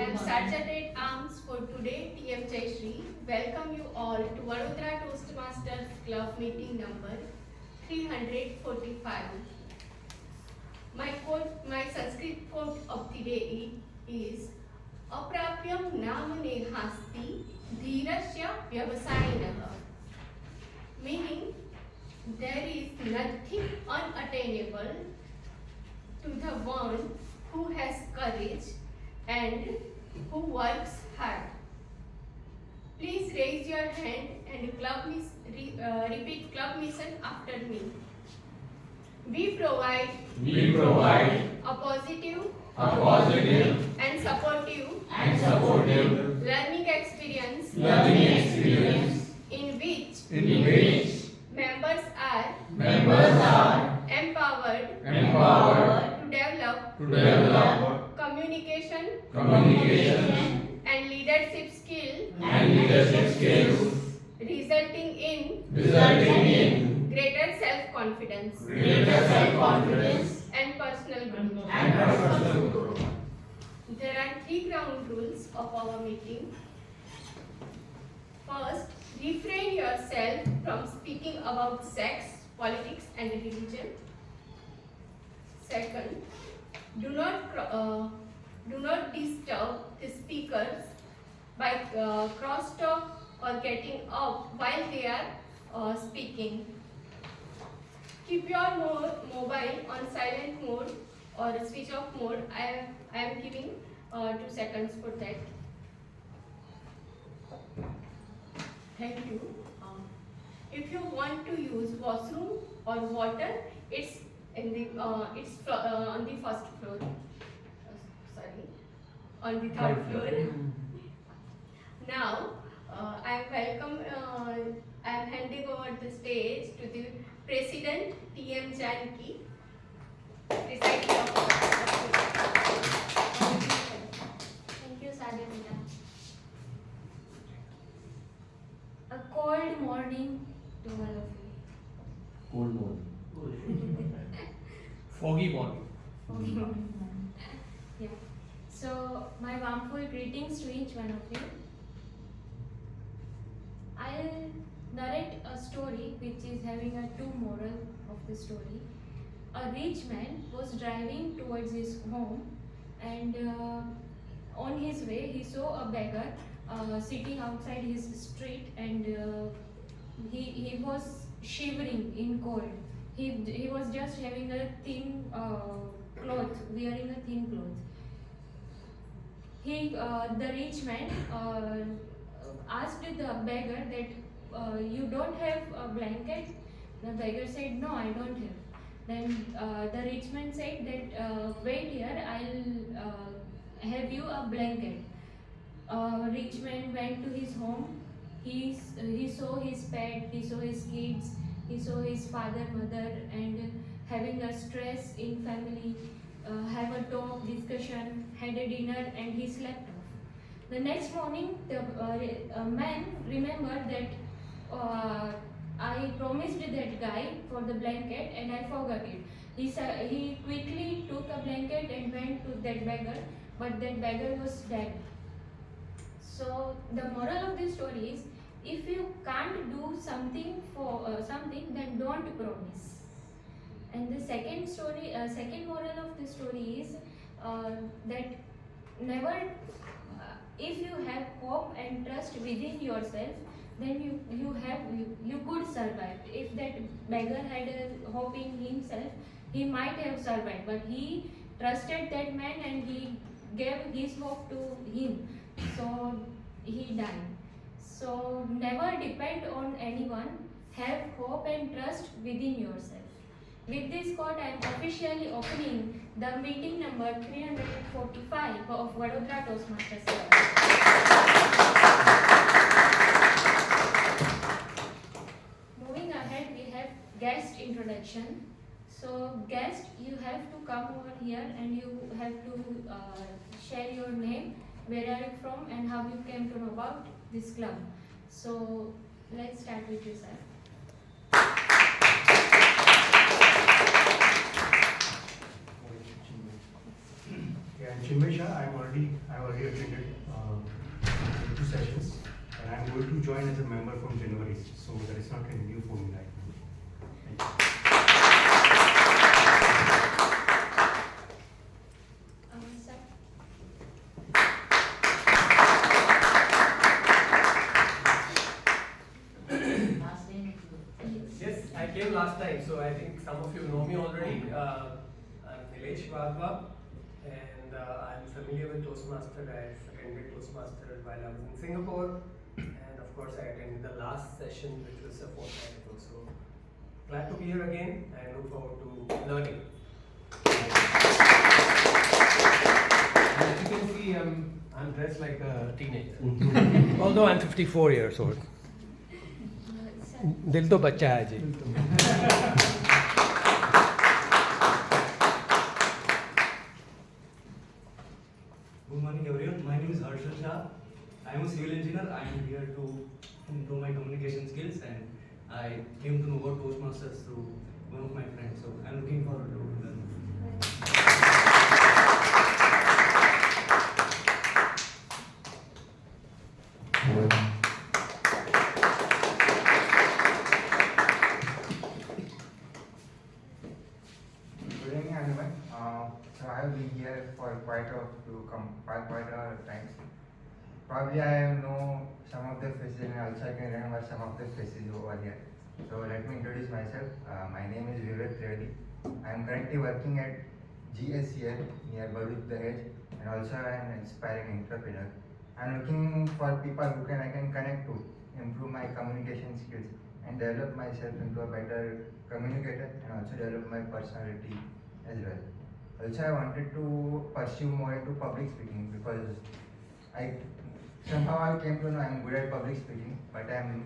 am Sergeant at Arms for today, TM Jaishri. Welcome you all to Vadodara Toastmasters Club meeting number 345. My Sanskrit quote of the day is Aprapyam namane hasti dhirasya vyavasayinah. Meaning, there is nothing unattainable to the one who has courage and who works hard. Please raise your hand and repeat club mission after me. We provide a positive and supportive learning experience in which members are empowered to develop communication and leadership skills resulting in greater self-confidence and personal growth. There are 3 ground rules of our meeting. First, refrain yourself from speaking about sex, politics and religion. Second, do not disturb the speakers by crosstalk or getting up while they are speaking. Keep your mobile on silent mode or switch off mode. I am giving 2 seconds for that. Thank you. If you want to use washroom or water, it's on the first floor. On the third floor. Now, I am handing over the stage to the President TM Janki. Thank you, Sadhya. A cold morning to all of you. Cold morning. Foggy morning. Foggy morning. Yeah. So, my warmful greetings to each one of you. I'll narrate a story which is having a 2 moral of the story. A rich man was driving towards his home, and on his way he saw a beggar sitting outside his street, and he was shivering in cold. He was just having a thin cloth, wearing a thin cloth. The rich man asked the beggar that you don't have a blanket. The beggar said, no, I don't have. Then the rich man said that wait here, I'll have you a blanket. Rich man went to his home. He saw his pet, he saw his kids, he saw his father, mother, and having a stress in family, have a talk, discussion, had a dinner, and he slept off. The next morning, the man remembered that I promised that guy for the blanket and I forgot it. He quickly took a blanket and went to that beggar, but that beggar was dead. So the moral of this story is, if you can't do something for something, then don't promise. And the second moral of the story is that never, if you have hope and trust within yourself, then you could survive. If that beggar had a hope in himself, he might have survived, but he trusted that man and he gave his hope to him, so he died. So never depend on anyone, have hope and trust within yourself. With this quote, I am officially opening the meeting number 345 of Vadodara Toastmasters Club. Moving ahead, we have guest introduction. So guest, you have to come over here and you have to share your name, where are you from, and how you came to know about this club. So let's start with you, sir. Yeah, I'm Chinmay Shah. I've already attended 2 sessions, and I'm going to join as a member from January. So that is not a new for me right now. Thank you. Sir. Yes, I came last time, so I think some of you know me already. I'm Nilesh Vadva, and I'm familiar with Toastmaster. I attended Toastmaster while I was in Singapore, and of course I attended the last session, which was a fortnight ago. So glad to be here again, and look forward to learning. As you can see, I'm dressed like a teenager, although I'm 54 years old. दिल तो बच्चा है जी. Good morning everyone. My name is Harshal Shah. I am a civil engineer. I am here to improve my communication skills, and I came to know about Toastmasters through one of my friends. So I am looking forward to learn. Good evening, everyone. So I have been here for quite a time. Probably I know some of the faces and also I can remember some of the faces over here. So let me introduce myself. My name is Vivek Trivedi. I am currently working at GSCL near Baruch Dahej, and also I am an aspiring entrepreneur. I am looking for people who I can connect to, improve my communication skills, and develop myself into a better communicator, and also develop my personality as well. Also, I wanted to pursue more into public speaking because I came to know I'm good at public speaking, but I'm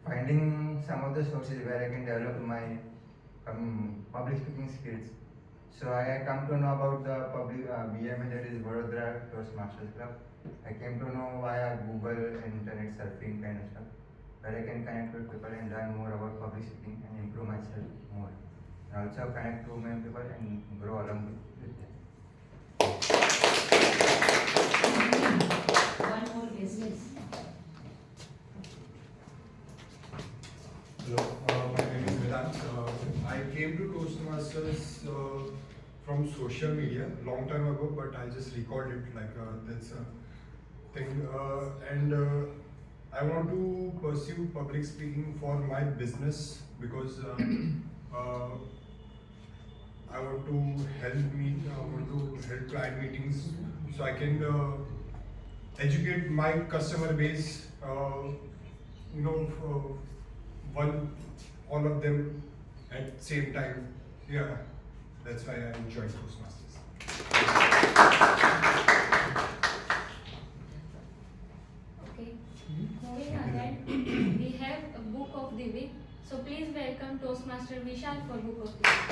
finding some of the sources where I can develop my public speaking skills. So I come to know about the public BMA, that is Vadodara Toastmasters Club. I came to know via Google and internet surfing kind of stuff, where I can connect with people and learn more about public speaking and improve myself more. And also connect to many people and grow along with them. One more business. Hello, my name is Vedant. I came to Toastmasters from social media long time ago, but I just recalled it like that's a thing. I want to pursue public speaking for my business because I want to help client meetings so I can educate my customer base. All of them at same time. Yeah, that's why I joined Toastmasters. Okay. Moving ahead, we have a book of the week. So please welcome Toastmaster Vishal for book of the week.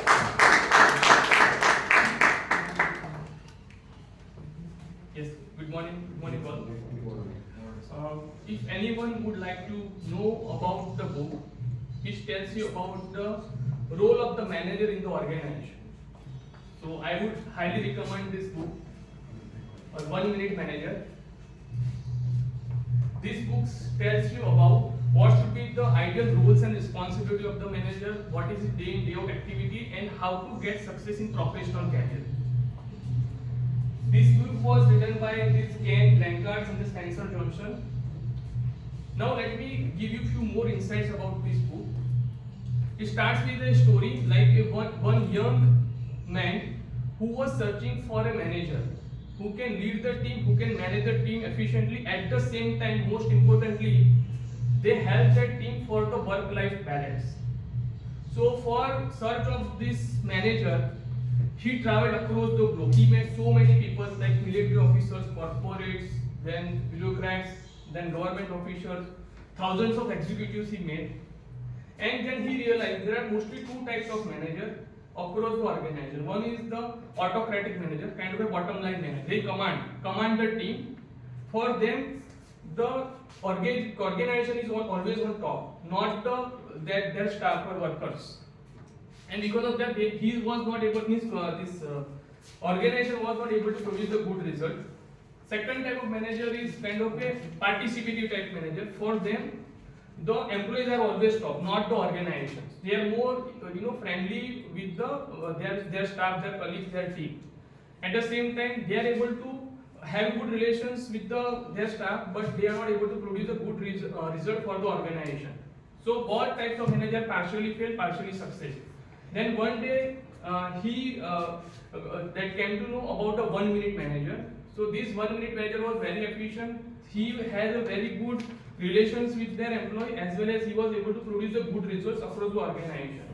Yes, good morning all. If anyone would like to know about the book, which tells you about the role of the manager in the organization. So I would highly recommend this book, or 1 Minute Manager. This book tells you about what should be the ideal roles and responsibility of the manager, what is his day in day out activity, and how to get success in professional career. This book was written by this Ken Blanchard and Spencer Johnson. Now let me give you a few more insights about this book. It starts with a story like one young man who was searching for a manager who can lead the team, who can manage the team efficiently. At the same time, most importantly, they help the team for the work-life balance. So for search of this manager, he traveled across the globe. He met so many people like military officers, corporates, then bureaucrats, then government officials, thousands of executives he met. And then he realized there are mostly two types of manager across the organization. One is the autocratic manager, kind of a bottom line manager. They command the team. For them, the organization is always on top, not their staff or workers. And because of that, he was not able. organization was not able to produce a good result. Second type of manager is kind of a participative type manager. For them, the employees are always top, not the organizations. They are more, friendly with their staff, their colleagues, their team. At the same time, they are able to have good relations with their staff, but they are not able to produce a good result for the organization. So both types of manager partially fail, partially success. Then one day he that came to know about a 1 minute manager. So this 1 minute manager was very efficient. He has a very good relations with their employee, as well as he was able to produce a good results across the organization.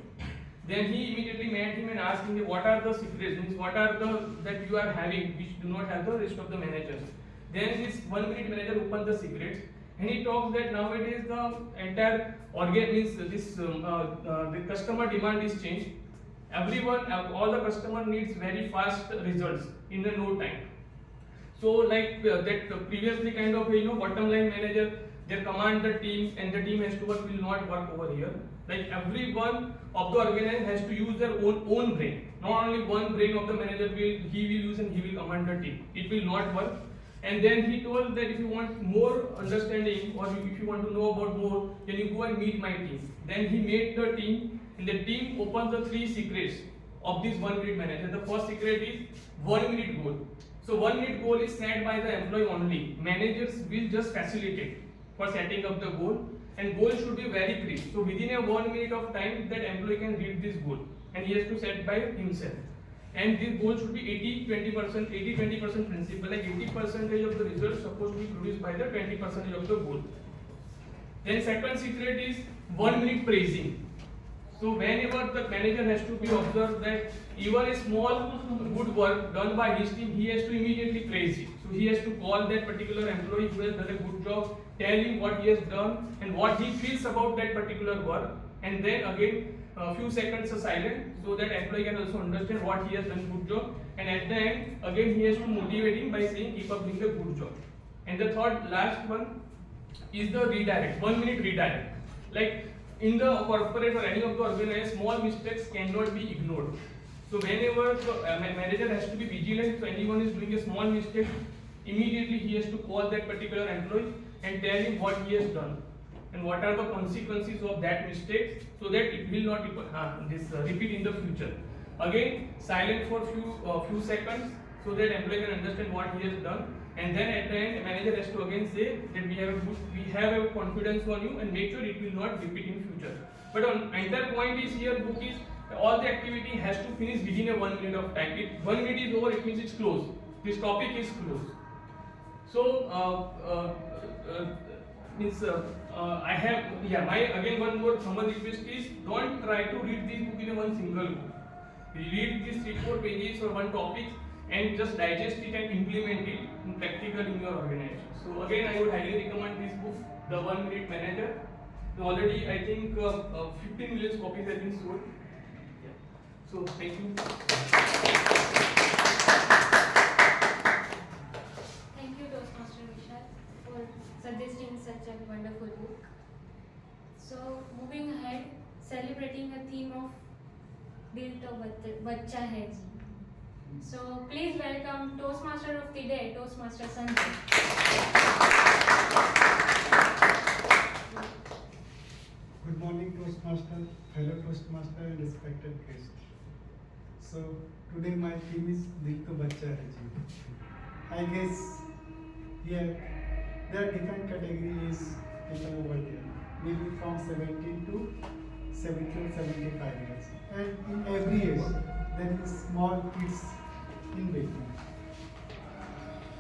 Then he immediately met him and asked him what are the secrets, means what are the that you are having which do not have the rest of the managers. Then this 1 minute manager opened the secrets and he talks that nowadays the entire means this the customer demand is changed. Everyone, all the customer needs very fast results in a no time. So like that previously kind of bottom line manager, they command the team and the team has to work, will not work over here. Like everyone of the organization has to use their own brain. Not only one brain of the manager he will use and he will command the team. It will not work. And then he told that if you want more understanding or if you want to know about more, then you go and meet my team. Then he made the team and the team opened the 3 secrets of this 1 minute manager. The first secret is 1 minute goal. So 1 minute goal is set by the employee only. Managers will just facilitate for setting up the goal, and goal should be very crisp. So within a 1 minute of time that employee can read this goal and he has to set by himself. And this goal should be 80-20% principle, like 80% of the results supposed to be produced by the 20% of the goal. Then second secret is 1 minute praising. So whenever the manager has to be observed that even a small good work done by his team, he has to immediately praise it. So he has to call that particular employee who has done a good job, tell him what he has done and what he feels about that particular work, and then again a few seconds of silence so that employee can also understand what he has done good job, and at the end again he has to motivate him by saying keep up doing the good job. And the third last one is the redirect, 1 minute redirect. Like in the corporate or any of the organization, small mistakes cannot be ignored. So whenever the manager has to be vigilant, so anyone is doing a small mistake, immediately he has to call that particular employee and tell him what he has done and what are the consequences of that mistake, so that it will not repeat in the future. Again, silent for few seconds so that employee can understand what he has done, and then at the end manager has to again say that we have a confidence on you and make sure it will not repeat in future. But on entire point is here book is all the activity has to finish within a 1 minute of time. If 1 minute is over, it means it's closed. This topic is closed. So I have my again one more humble request is don't try to read this book in a one single book. Read these 3-4 pages or one topic and just digest it and implement it in practical in your organization. So again, I would highly recommend this book, The 1 Minute Manager. So already I think 15 million copies have been sold. Yeah. So thank you. Thank you, Toastmaster Vishal, for suggesting such a wonderful book. So moving ahead, celebrating a theme of Dil to Bacha Hai Ji. So please welcome Toastmaster of the Day, Toastmaster Sanjay. Good morning, Toastmaster, fellow Toastmaster and respected guests. So today my theme is Dil to Bacha Hai Ji. I guess here there are different categories people over there, maybe from 17 to 75 years. And in every age there is small kids in between.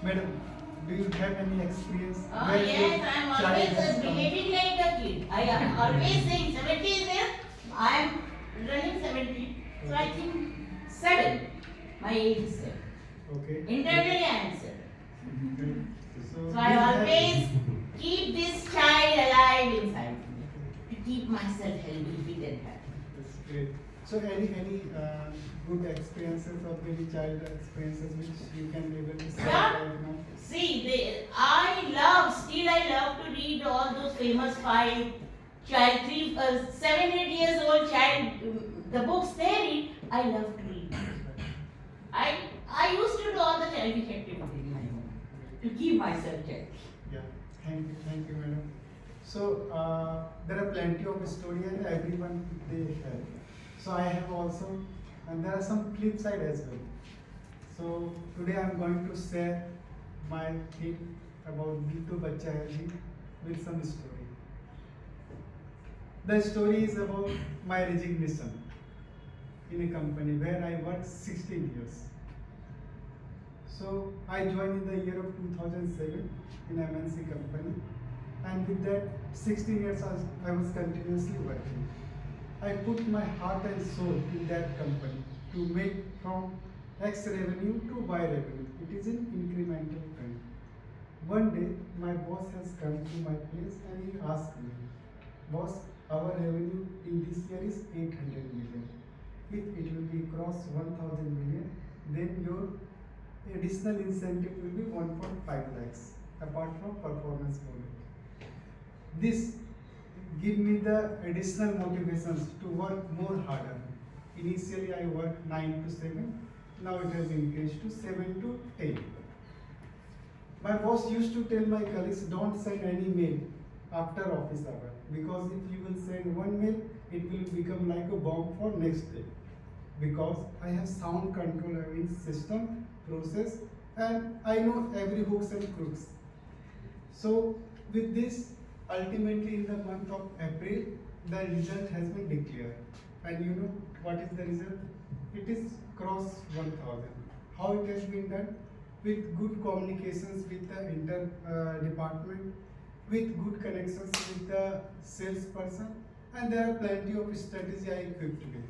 Madam, do you have any experience? where Yes, your I am child always has come? behaving like a kid. I am always saying 70 is there. I am running 70. So I think 7. My age is 7. Okay. Internally I am 7. Good. So do I you have- always keep this child alive inside me to keep myself healthy, fit and happy. That's great. So any good experiences or maybe child experiences which you can be able to share Yeah. right now? See, still I love to read all those famous 5 child, 7, 8 years old child, the books they read, I love to read. self-effective in my home to keep myself healthy. Yeah, thank you, madam. So there are plenty of story and everyone they have. So I have also, and there are some flip side as well. So today I am going to share my thing about Dil To Bacha Hai Ji with some story. The story is about my resignation in a company where I worked 16 years. So I joined in the year of 2007 in MNC company, and with that 16 years I was continuously working. I put my heart and soul in that company to make from X revenue to Y revenue. It is an incremental trend. One day my boss has come to my place and he asked me, boss, our revenue in this year is 800 million. If it will be cross 1000 million, then your additional incentive will be 1.5 lakhs apart from performance bonus. This give me the additional motivations to work more harder. Initially I worked 9 to 7, now it has increased to 7 to 10. My boss used to tell my colleagues, don't send any mail after office hour, because if you will send one mail, it will become like a bomb for next day. Because I have sound control in system, process, and I know every hooks and crooks. So with this, ultimately in the month of April, the result has been declared. And you know what is the result? It is cross 1000. How it has been done? With good communications with the department, with good connections with the salesperson, and there are plenty of strategy I equipped with.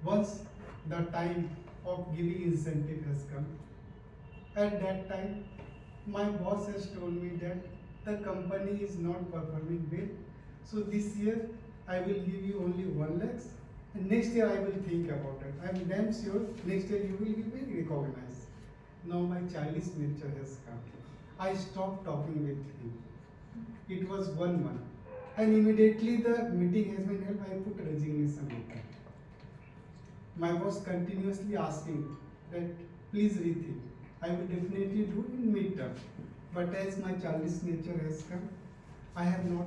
Once the time of giving incentive has come, at that time, my boss has told me that the company is not performing well. So this year, I will give you only 1 lakh, and next year I will think about it. I am damn sure next year you will be recognized. Now my childish nature has come. I stopped talking with him. It was 1 month. And immediately the meeting has been held, I put resignation letter. My boss continuously asking that please rethink. I will definitely do in midterm. But as my childish nature has come, I have not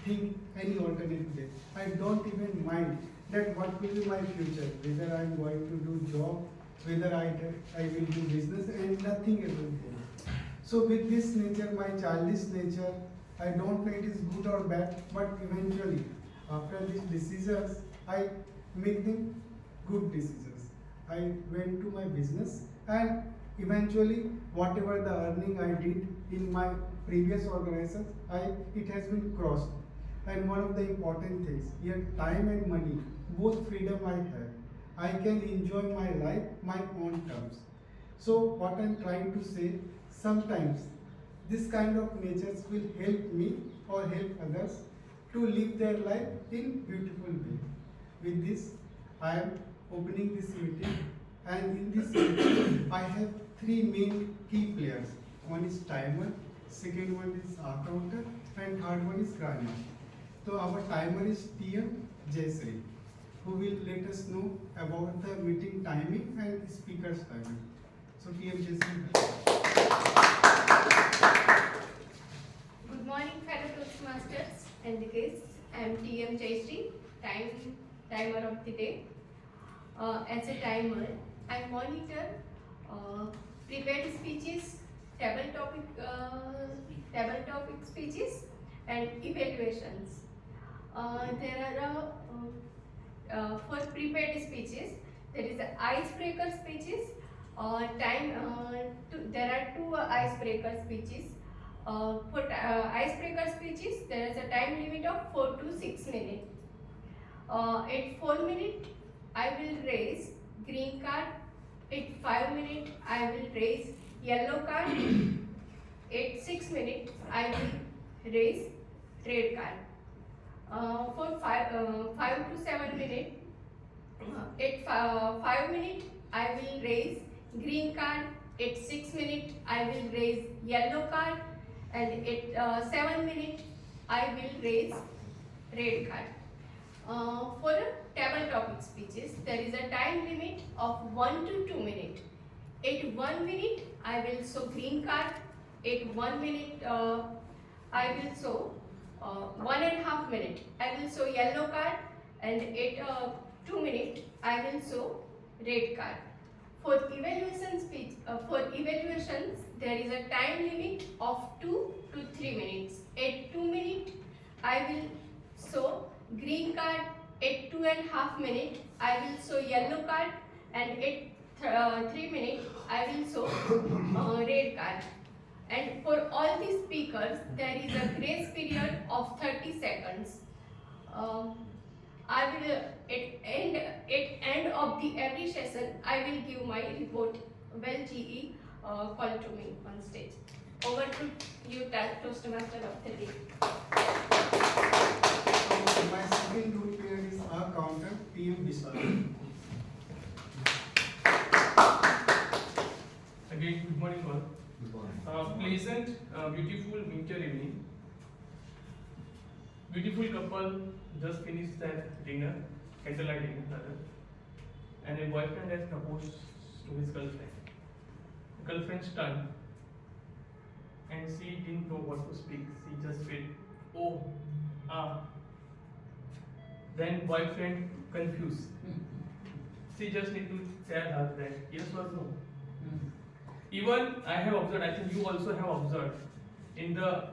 think any alternate way. I don't even mind that what will be my future, whether I am going to do job, whether I will do business, and nothing will go. So with this nature, my childish nature, I don't know it is good or bad, but eventually, after these decisions, I make them good decisions. I went to my business, and eventually, whatever the earning I did in my previous organizations, it has been crossed. And one of the important things, here time and money, both freedom I have. I can enjoy my life my own terms. So what I'm trying to say, sometimes this kind of natures will help me or help others to live their life in beautiful way. With this, I am opening this meeting, and in this meeting, I have 3 main key players. One is timer, second one is accountant, and third one is grandma. So our timer is TM Jaysri, who will let us know about the meeting timing and speaker's timing. So TM Jaysri. Good morning, fellow Toastmasters and the guests. I am TM Jaysri, timer of the day. As a timer, I monitor prepared speeches, table topic speeches, and evaluations. There are for prepared speeches, there is a icebreaker speeches. There are 2 icebreaker speeches. For icebreaker speeches, there is a time limit of 4 to 6 minutes. At 4 minutes, I will raise green card. At 5 minutes, I will raise yellow card. At 6 minutes, I will raise red card. For 5 to 7 minutes, at 5 minutes, I will raise green card. At 6 minutes, I will raise yellow card. And at 7 minutes, I will raise red card. For table topic speeches, there is a time limit of 1 to 2 minutes. At 1 minute, I will show green card. At 1 minute, I will show 1.5 minute. I will show yellow card, and at 2 minute, I will show red card. For evaluations, there is a time limit of 2 to 3 minutes. At 2 minutes, I will show green card. At 2.5 minutes, I will show yellow card, and at 3 minutes, I will show red card. And for all the speakers, there is a grace period of 30 seconds. I will at end of the every session, I will give my report. Well, GE call to me on stage. Over to you, Toastmaster of the day. So my second role player is our counter, PM Vishal. Again, good morning all. Good morning. Pleasant, beautiful winter evening. Beautiful couple just finished their dinner, candlelight dinner rather, and a boyfriend has proposed to his girlfriend. Girlfriend stunned, and she didn't know what to speak. She just said, "Oh, ah." Then boyfriend confused. She just need to tell her that yes or no. Even I have observed, I think you also have observed, in the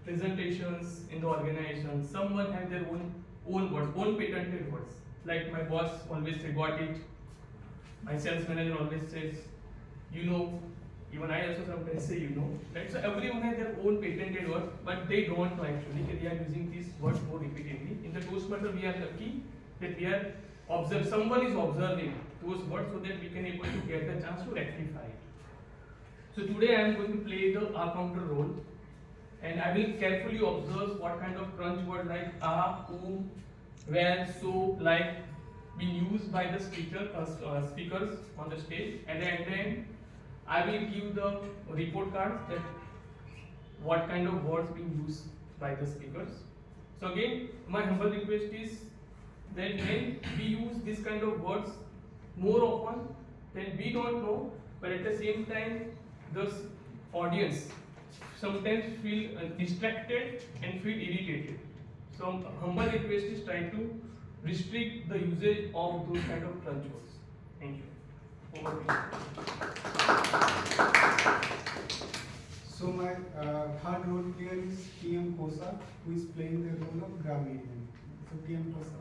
presentations, in the organization, someone have their own words, own patented words. Like my boss always say, got it. My sales manager always says, you know. Even I also sometimes say, you know. Right? So everyone has their own patented word, but they don't know actually. They are using these words more repeatedly. In the Toastmaster, we are lucky that we are someone is observing those words so that we can able to get the chance to rectify it. So today I am going to play the counter role, and I will carefully observe what kind of crunch word like who, where, so, like being used by the speakers on the stage, and then I will give the report cards that what kind of words being used by the speakers. So again, my humble request is that when we use this kind of words more often, then we don't know, but at the same time, the audience sometimes feel distracted and feel irritated. So humble request is try to restrict the usage of those kind of crunch words. Thank you. Over to you. So my third role player is PM Kosa, who is playing the role of Grameen. So PM Kosa.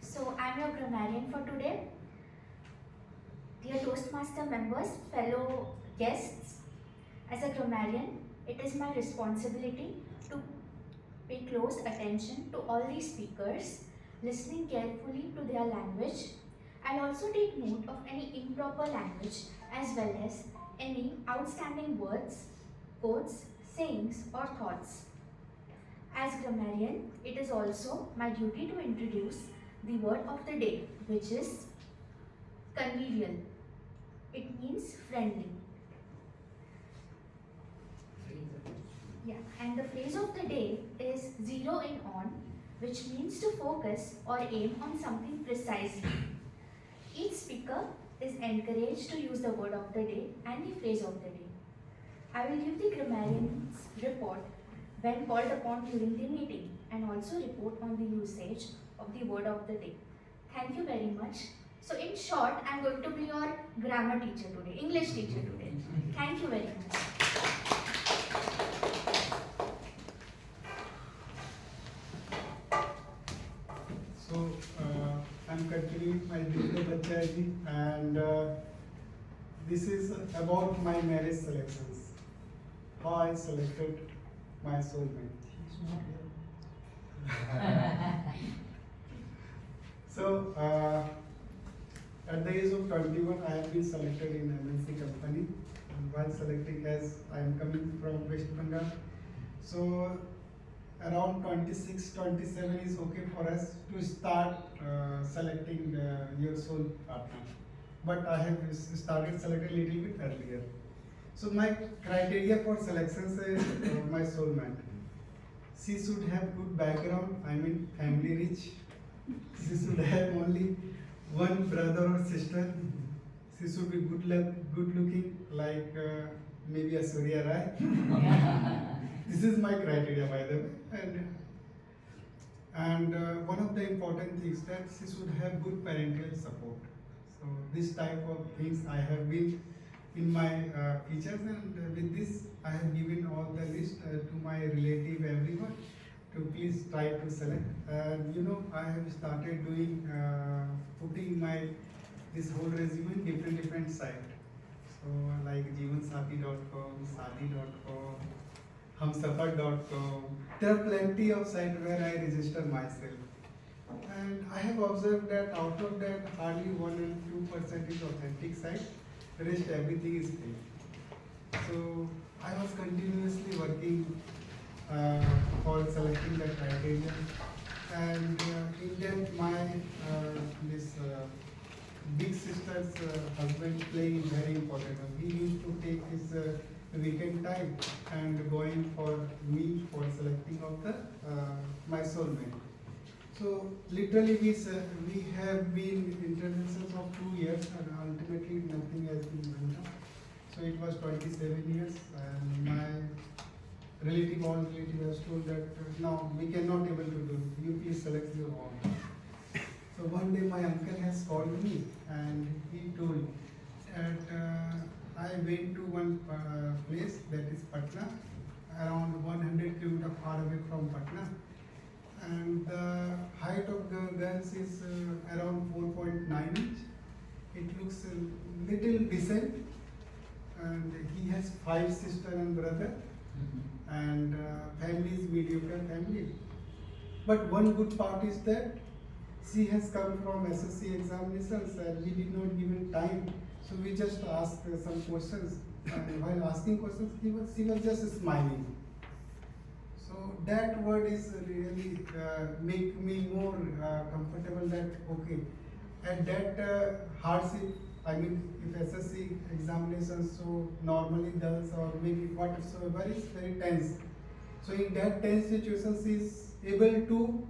So I'm your grammarian for today. Dear Toastmaster members, fellow guests, as a grammarian, it is my responsibility to pay close attention to all these speakers, listening carefully to their language, and also take note of any improper language as well as any outstanding words, quotes, sayings, or thoughts. As grammarian, it is also my duty to introduce the word of the day, which is convivial. It means friendly. Yeah, and the phrase of the day is zero in on, which means to focus or aim on something precisely. Each speaker is encouraged to use the word of the day and the phrase of the day. I will give the grammarian's report when called upon during the meeting, and also report on the usage of the word of the day. Thank you very much. So in short, I am going to be your grammar teacher today, English teacher today. Thank you very much. So I'm continuing my Dil To Bacha Hai, and this is about my marriage selections. How I selected my soulmate. So at the age of 21, I have been selected in MNC company. And while selecting, as I am coming from West Bengal, so around 26, 27 is okay for us to start selecting your soul partner. But I have started selecting a little bit earlier. So my criteria for selections is my soulmate. She should have good background, I mean family rich. She should have only one brother or sister. She should be good looking, like maybe a Surya Rai. This is my criteria, by the way. And one of the important things that she should have good parental support. So this type of things I have been in my features, and with this I have given all the list to my relative, everyone, to please try to select. And I have started doing putting my this whole resume in different sites. So like jeevansati.com, sadi.com, humsafar.com. There are plenty of sites where I register myself. And I have observed that out of that hardly 1 and 2% is authentic site. The rest everything is fake. So I was continuously working for selecting the criteria, and in that my this big sister's husband playing very important role. He used to take his weekend time and going for me for selecting of the my soulmate. So literally we have been in relations of 2 years, and ultimately nothing has been done. So it was 27 years, and my all relative has told that now we cannot able to do. You please select your own. So one day my uncle has called me and he told that I went to one place, that is Patna, around 100 km far away from Patna, and the height of the girls is around 4.9 inch. It looks a little decent, and he has 5 sisters and brother, and family is mediocre family. But one good part is that she has come from SSC examinations, and we did not give him time, so we just asked some questions, and while asking questions she was just smiling. So that word is really make me more comfortable that okay, at that hardship, I mean if SSC examinations, so normally girls or maybe whatsoever is very tense. So in that tense situation she is able to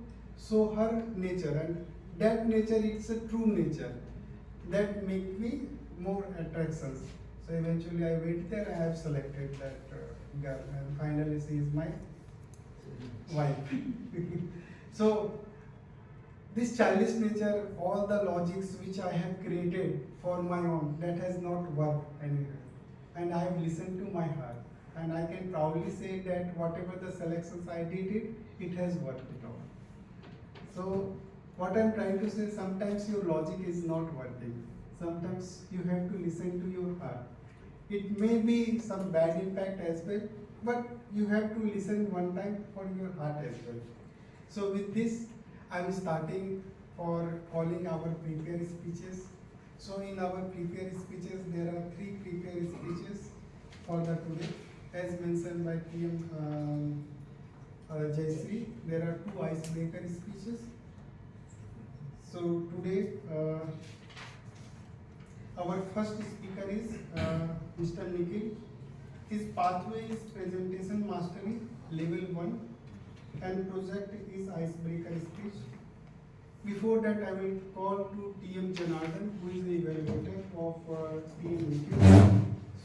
show her nature, and that nature, it's a true nature that make me more attractions. So eventually I went there, I have selected that girl, and finally she is my wife. So this childish nature, all the logics which I have created for my own, that has not worked anywhere, and I have listened to my heart, and I can proudly say that whatever the selections I did, it has worked it out. So what I am trying to say, sometimes your logic is not working. Sometimes you have to listen to your heart. It may be some bad impact as well, but you have to listen one time for your heart as well. So with this, I am starting for calling our prepared speeches. So in our prepared speeches, there are 3 prepared speeches for the today. As mentioned by PM Jayshree, there are 2 icebreaker speeches. So today, our first speaker is Mr. Nikhil. His pathway is presentation mastery level 1, and project is icebreaker speech. Before that, I will call to TM Janardhan, who is the evaluator of TM Nikhil.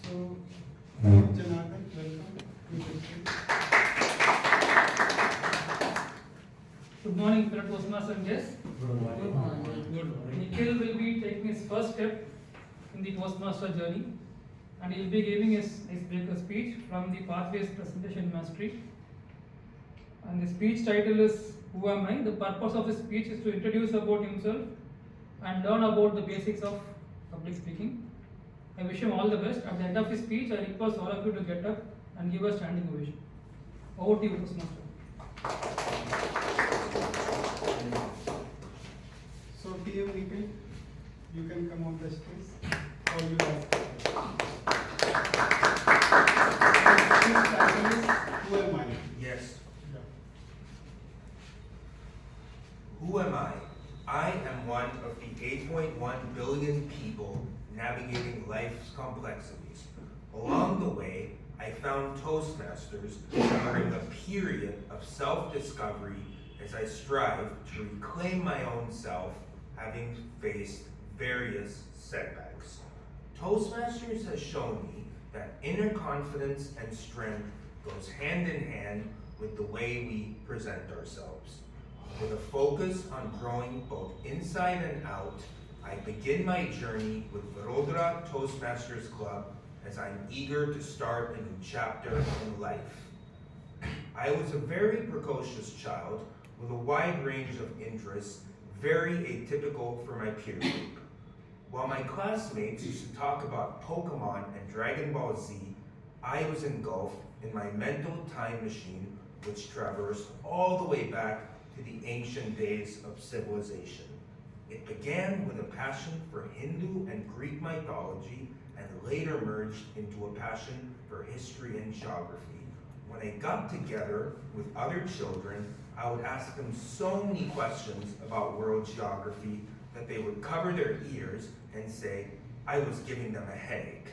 So, TM Janardhan, welcome. Good morning, fellow Toastmasters and guests. Good morning. Good. Nikhil will be taking his first step in the Toastmaster journey, and he will be giving his icebreaker speech from the Pathways Presentation Mastery. And the speech title is Who Am I? The purpose of his speech is to introduce about himself and learn about the basics of public speaking. I wish him all the best. At the end of his speech, I request all of you to get up and give a standing ovation. Over to you, Toastmaster. So, TM Nikhil, you can come on the stage. Or you ask. Who am I? Yes. Yeah. Who am I? I am one of the 8.1 billion people navigating life's complexities. Along Along the way, I found Toastmasters during a period of self-discovery as I strive to reclaim my own self, having faced various setbacks. Toastmasters has shown me that inner confidence and strength goes hand in hand with the way we present ourselves. With a focus on growing both inside and out, I begin my journey with Vadodara Toastmasters Club as I'm eager to start a new chapter in life. I was a very precocious child with a wide range of interests, very atypical for my peer group. While my classmates used to talk about Pokemon and Dragon Ball Z, I was engulfed in my mental time machine, which traversed all the way back to the ancient days of civilization. It began with a passion for Hindu and Greek mythology and later merged into a passion for history and geography. When I got together with other children, I would ask them so many questions about world geography that they would cover their ears and say I was giving them a headache.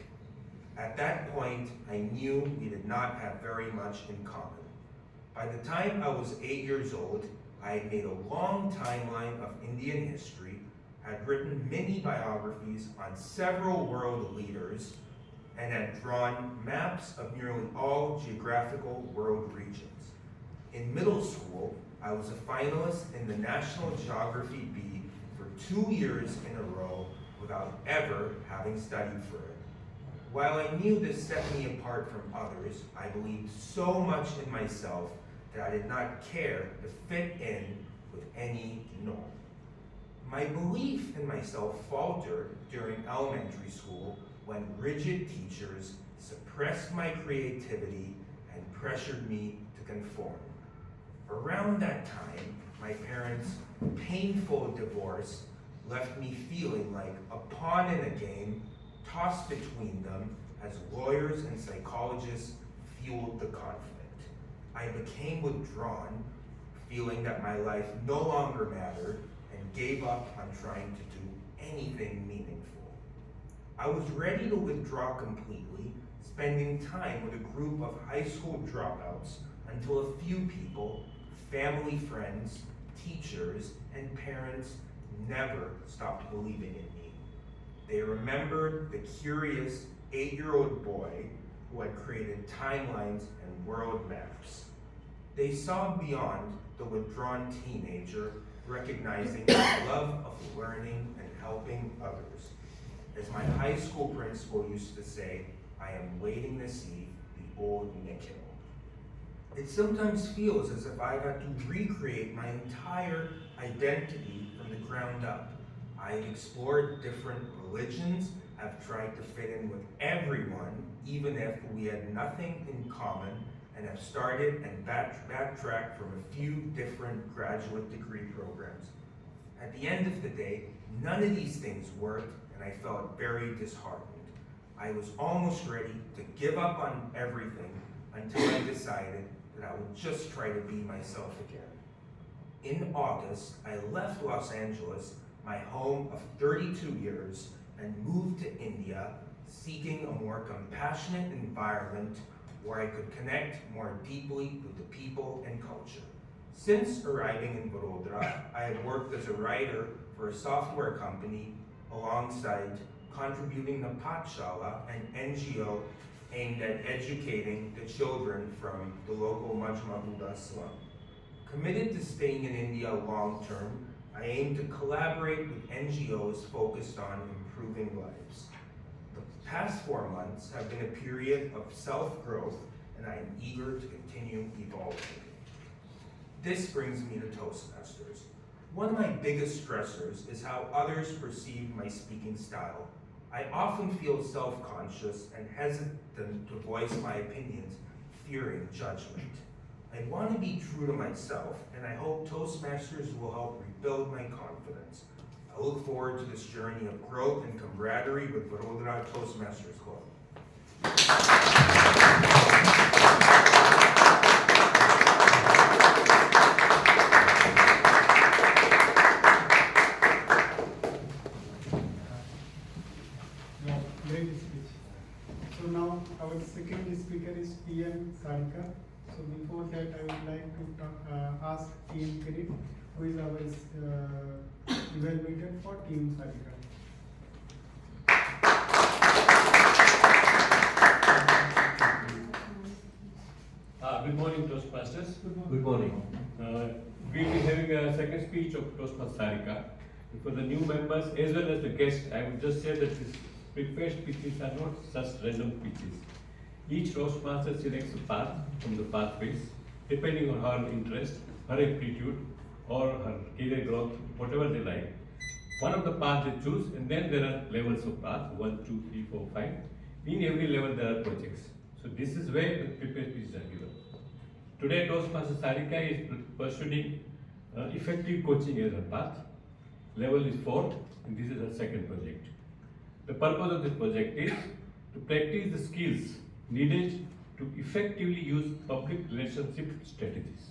At that point, I knew we did not have very much in common. By the time I was 8 years old, I had made a long timeline of Indian history, had written mini biographies on several world leaders, and had drawn maps of nearly all geographical world regions. In middle school, I was a finalist in the National Geography Bee for 2 years in a row without ever having studied for it. While I knew this set me apart from others, I believed so much in myself that I did not care to fit in with any norm. My belief in myself faltered during elementary school when rigid teachers suppressed my creativity and pressured me to conform. Around that time, my parents' painful divorce left me feeling like a pawn in a game tossed between them as lawyers and psychologists fueled the conflict. I became withdrawn, feeling that my life no longer mattered, and gave up on trying to do anything meaningful. I was ready to withdraw completely, spending time with a group of high school dropouts until a few people, family friends, teachers, and parents never stopped believing in me. They remembered the curious 8-year-old boy who had created timelines and world maps. They saw beyond the withdrawn teenager, recognizing the love of learning and helping others. As my high school principal used to say, I am waiting to see the old Nikhil. It sometimes feels as if I've had to recreate my entire identity from the ground up. I've explored different religions, I've tried to fit in with everyone, even if we had nothing in common, and have started and backtracked from a few different graduate degree programs. At the end of the day, none of these things worked, and I felt very disheartened. I was almost ready to give up on everything until I decided that I would just try to be myself again. In August, I left Los Angeles, my home of 32 years, and moved to India, seeking a more compassionate environment where I could connect more deeply with the people and culture. Since arriving in Vadodara, I had worked as a writer for a software company alongside contributing to Pathshala, an NGO aimed at educating the children from the local Majma slum. Committed to staying in India long term, I aim to collaborate with NGOs focused on improving lives. The past 4 months have been a period of self-growth, and I am eager to continue evolving. This brings me to Toastmasters. One of my biggest stressors is how others perceive my speaking style. I often feel self-conscious and hesitant to voice my opinions, fearing judgment. I want to be true to myself, and I hope Toastmasters will help rebuild my confidence. I look forward to this journey of growth and camaraderie with Vadodara Toastmasters Club. Yeah, great speech. So now I would speaker is TM Sarika. So before that, I would like to ask TM Kirit, who is our evaluator for TM Sarika. Good morning, Toastmasters. Good morning. We'll be having a second speech of Toastmaster Sarika. For the new members as well as the guests, I would just say that these prepared speeches are not just random speeches. Each Toastmaster selects a path from the pathways, depending on her interest, her aptitude, or her career growth, whatever they like. One of the paths they choose, and then there are levels of path 1, 2, 3, 4, 5. In every level, there are projects. So this is where the prepared speeches are given. Today, Toastmaster Sarika is pursuing effective coaching as a path. Level is 4, and this is her second project. The purpose of this project is to practice the skills needed to effectively use public relationship strategies.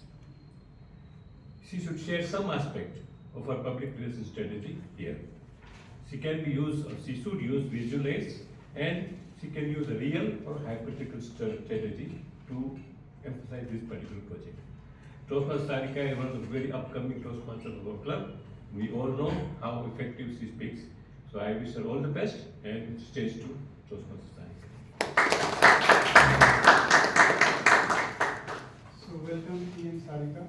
She should share some aspect of her public relations strategy here. She can be used, or she should use visual aids, and she can use a real or hypothetical strategy to emphasize this particular project. Toastmaster Sarika is one of the very upcoming Toastmasters of our club. We all know how effective she speaks. So I wish her all the best, and stage to Toastmaster Sarika. So welcome TM Sarika.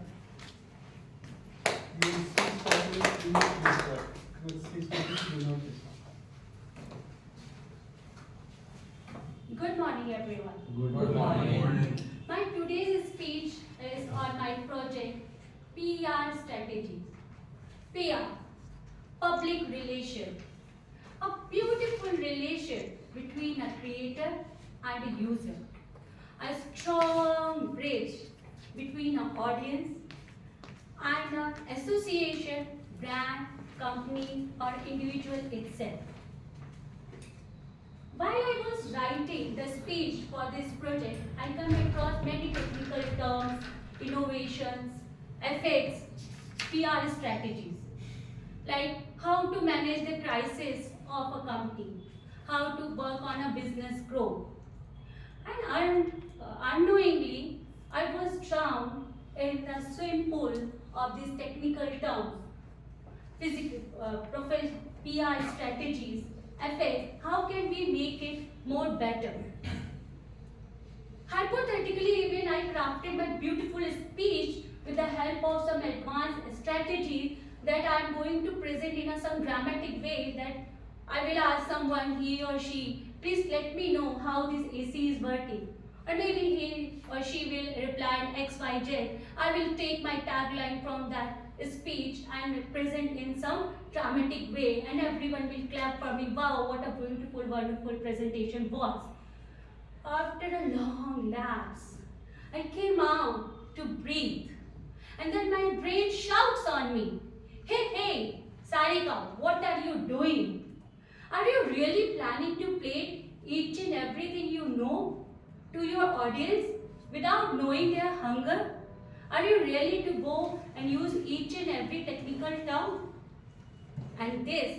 You will see starting in this work. You will see starting do not this work. Good morning, everyone. Good morning. My today's speech is on my project PR strategies. PR, public relation, a beautiful relation between a creator and a user, a strong bridge between an audience and an association, brand, company, or individual itself. While I was writing the speech for this project, I came across many technical terms, innovations, effects, PR strategies, like how to manage the crisis of a company, how to work on a business growth. And unknowingly, I was drowned in the swim pool of these technical terms, PR strategies, effects, how can we make it more better? Hypothetically, even I crafted my beautiful speech with the help of some advanced strategies that I am going to present in some dramatic way, that I will ask someone, he or she, please let me know how this AC is working. Or maybe he or she will reply in X, Y, Z. I will take my tagline from that speech and present in some dramatic way, and everyone will clap for me. Wow, what a beautiful, wonderful presentation was. After a long lapse, I came out to breathe, and then my brain shouts on me, hey, Sarika, what are you doing? Are you really planning to play each and everything you know to your audience without knowing their hunger? Are you really to go and use each and every technical term? And this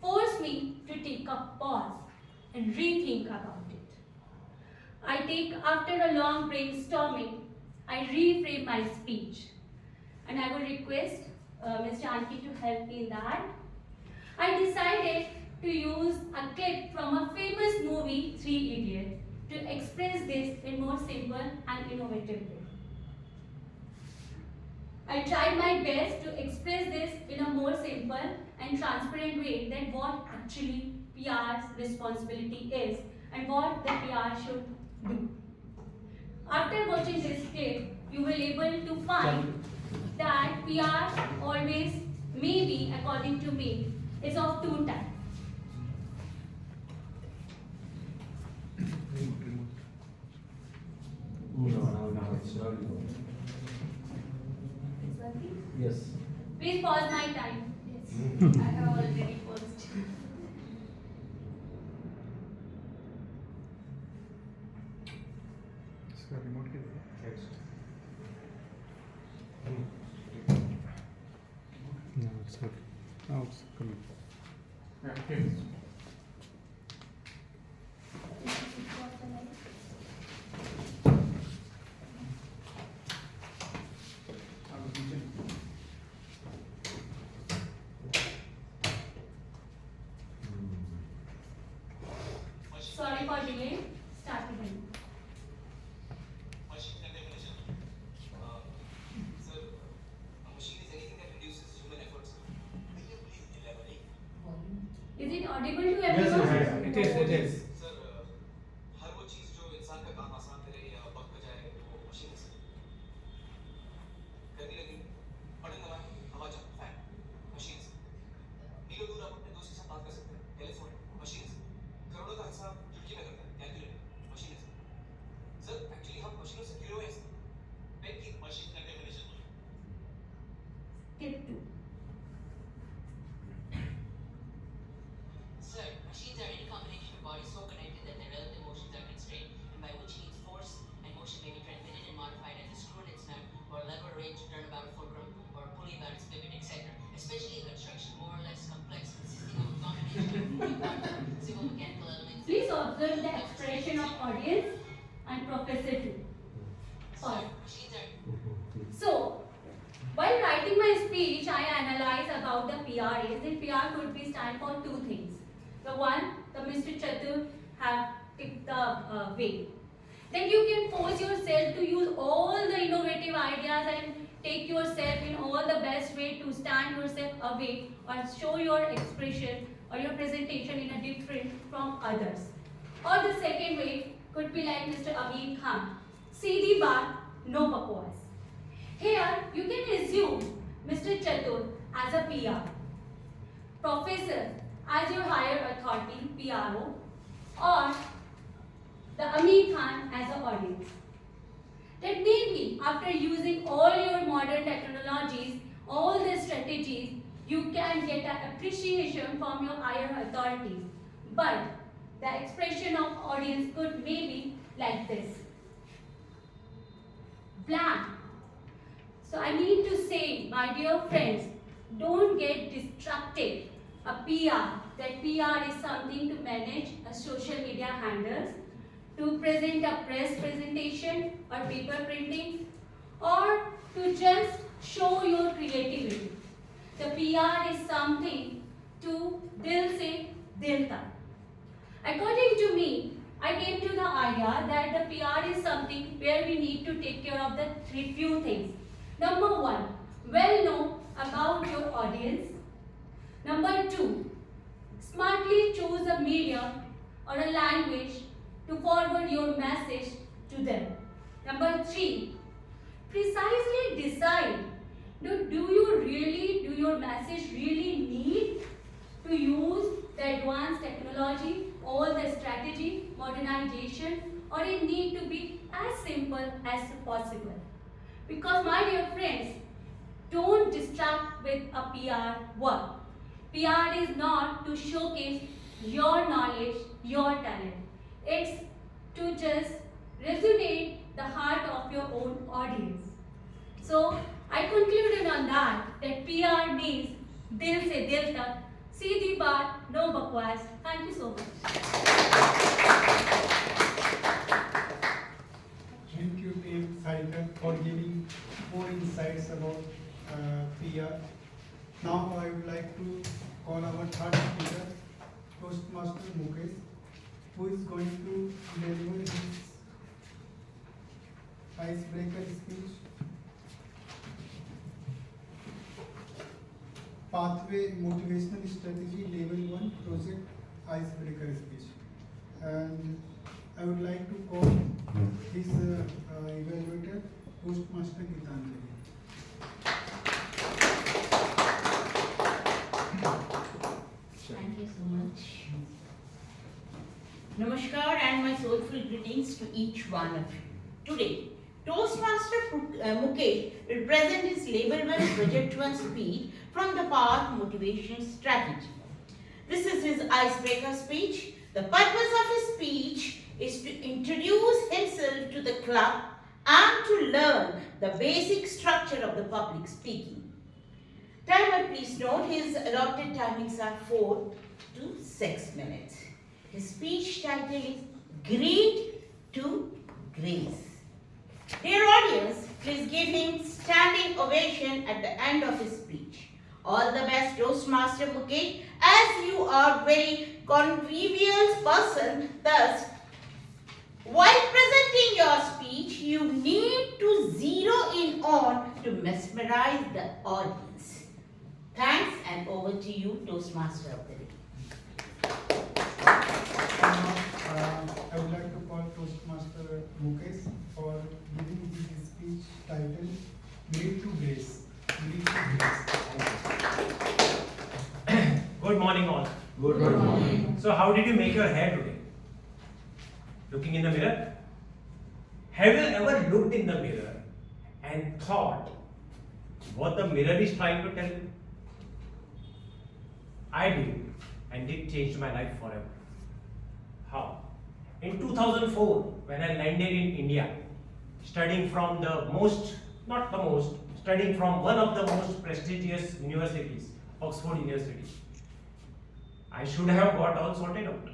forced me to take a pause and rethink about it. After a long brainstorming, I reframe my speech. And I would request Ms. Janki to help me in that. I decided to use a clip from a famous movie, 3 Idiots, to express this in more simple and innovative way. I tried my best to express this in a more simple and transparent way than what actually PR's responsibility is and what the PR should do. After watching this clip, you will be able to find that PR always, maybe according to me, is of 2 types. No, it's not. It's working? Yes. Please pause my time. Yes. I have already paused. इसका remote के No, it's okay. Now it's coming. Is it off the light? sorry for delay. Start again. Machine definition. Sir, a machine is anything that reduces human efforts. Will you please elaborate? Is it audible to everyone? It is. Sir, हर वो चीज जो इंसान का काम आसान करे या वक्त बचाए वो मशीन है सर. गर्मी लगी, बटन दबाएं, हवा चल, फैन, मशीन है. मीलों दूर आप अपने दोस्त के साथ बात कर सकते हैं, टेलीफोन, मशीन है. करोड़ों का हिसाब चुटकी में करता है, कैलकुलेटर, मशीन है. सर, एक्चुअली हम मशीनों से घिरे हुए हैं सर. पेन की मशीन का definition. Skip 2. Sir, machines are any combination of bodies so connected that their relative motions are constrained, and by which means force and motion may be transmitted and modified as a screw in its nut, or a lever arranged to turn about a fulcrum, or a pulley about its pivot, etc. Especially a construction more or less complex, consisting of a combination of moving parts, single mechanical elements. Please observe the expression of audience and professor too. Pause. Machines are So, while writing my speech, I analyze about the PRAs. The PR could be stand for two things. The one, the Mr. Chatur have picked the way. Then you can force yourself to use all the innovative ideas and take yourself in all the best way to stand yourself away or show your expression or your presentation in a different from others. Or the second way could be like Mr. Abir Khan. Seedhi baat, no bakwas. Here you can assume Mr. Chatur as a PR, Professor as your higher authority, PRO, or the Amir Khan as an audience. That maybe after using all your modern technologies, all the strategies, you can get an appreciation from your higher authorities. But the expression of audience could maybe like this. Blank. So I mean to say, my dear friends, don't get distracted. A PR, that PR is something to manage a social media handles, to present a press presentation or paper printing, or to just show your creativity. The PR is something to dil se dil tak. According to me, I came to the idea that the PR is something where we need to take care of the few things. Number one, well know about your audience. Number two, smartly choose a medium or a language to forward your message to them. Number three, precisely decide, do your message really need to use the advanced technology, all the strategy, modernization, or it need to be as simple as possible? Because my dear friends, don't distract with a PR work. PR is not to showcase your knowledge, your talent. It's to just resonate the heart of your own audience. So I concluded on that PR means dil se dil tak, seedhi baat, no bakwas. Thank you so much. Thank you, team Sarika, for giving more insights about PR. Now I would like to call our third speaker, Toastmaster Mukesh, who is going to deliver his icebreaker speech. Pathway Motivational Strategy Level 1 Project Icebreaker speech. And I would like to call his evaluator, Toastmaster Gitanjali. Thank you so much. Namaskar and my soulful greetings to each one of you. Today, Toastmaster Mukesh will present his Level 1 Project 1 speech from the Path Motivation Strategy. This is his icebreaker speech. The purpose of his speech is to introduce himself to the club and to learn the basic structure of the public speaking. Timer, please note his allotted timings are 4 to 6 minutes. His speech title is Greet to Grace. Dear audience, please give him standing ovation at the end of his speech. All the best, Toastmaster Mukesh, as you are very convivial person. Thus, while presenting your speech, you need to zero in on to mesmerize the audience. Thanks, and over to you, Toastmaster of the Day. I would like to call Toastmaster Mukesh for giving his speech titled Great to Grace. Great to Grace. Good morning all. Good morning. So how did you make your hair today? Looking in the mirror? Have you ever looked in the mirror and thought what the mirror is trying to tell you? I did, and it changed my life forever. How? In 2004, when I landed in India, studying from studying from one of the most prestigious universities, Oxford University, I should have got all sorted out,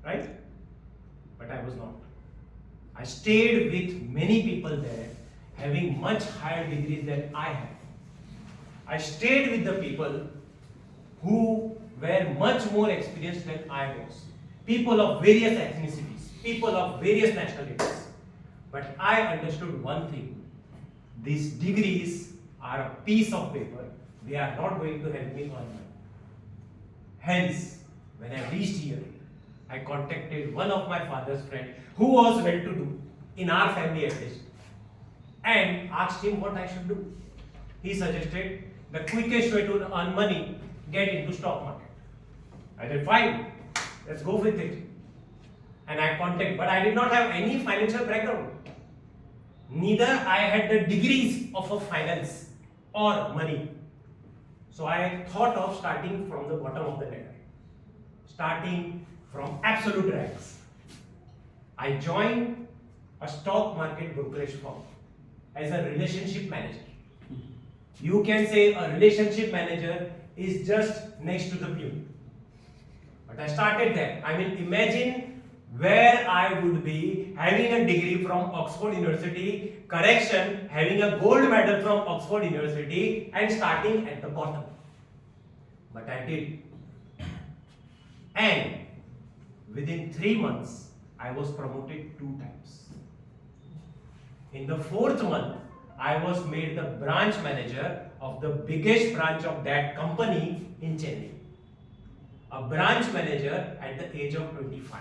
right? But I was not. I stayed with many people there having much higher degrees than I had. I stayed with the people who were much more experienced than I was. People of various ethnicities, people of various nationalities. But I understood one thing. These degrees are a piece of paper. They are not going to help me earn money. Hence, when I reached here, I contacted one of my father's friends who was well-to-do, in our family at least, and asked him what I should do. He suggested the quickest way to earn money, get into stock market. I said, fine, let's go with it. And I contacted, but I did not have any financial background. Neither I had the degrees of a finance or money. So I thought of starting from the bottom of the ladder, starting from absolute rags. I joined a stock market brokerage firm as a relationship manager. You can say a relationship manager is just next to the pew. But I started there. I mean, imagine where I would be having a degree from Oxford University, correction, having a gold medal from Oxford University and starting at the bottom. But I did. And within 3 months, I was promoted 2 times. In the 4th month, I was made the branch manager of the biggest branch of that company in Chennai. A branch manager at the age of 25.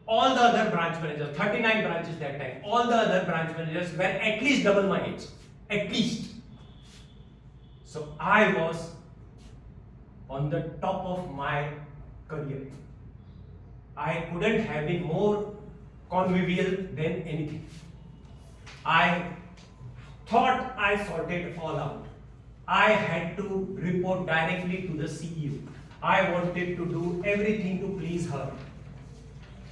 All the other branch managers, 39 branches that time, all the other branch managers were at least double my age. At least. So I was on the top of my career. I couldn't have been more convivial than anything. I thought I sorted it all out. I had to report directly to the CEO. I wanted to do everything to please her.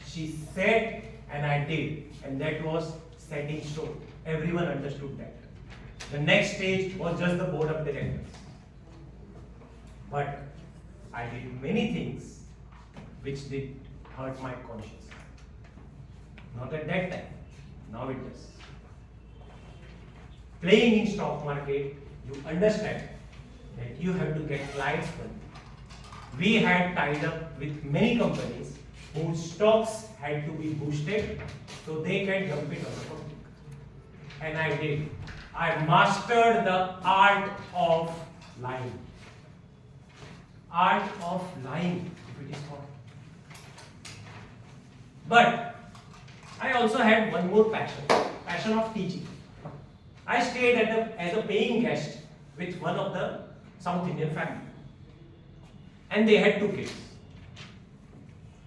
She said and I did, and that was set in stone. Everyone understood that. The next stage was just the board of directors. But I did many things which did hurt my conscience. Not at that time. Now it does. Playing in stock market, you understand that you have to get clients money. We had tied up with many companies whose stocks had to be boosted so they can dump it on the public. And I did. I mastered the art of lying. Art of lying, if it is called. But I also had one more passion of teaching. I stayed as a paying guest with one of the South Indian family. And they had 2 kids.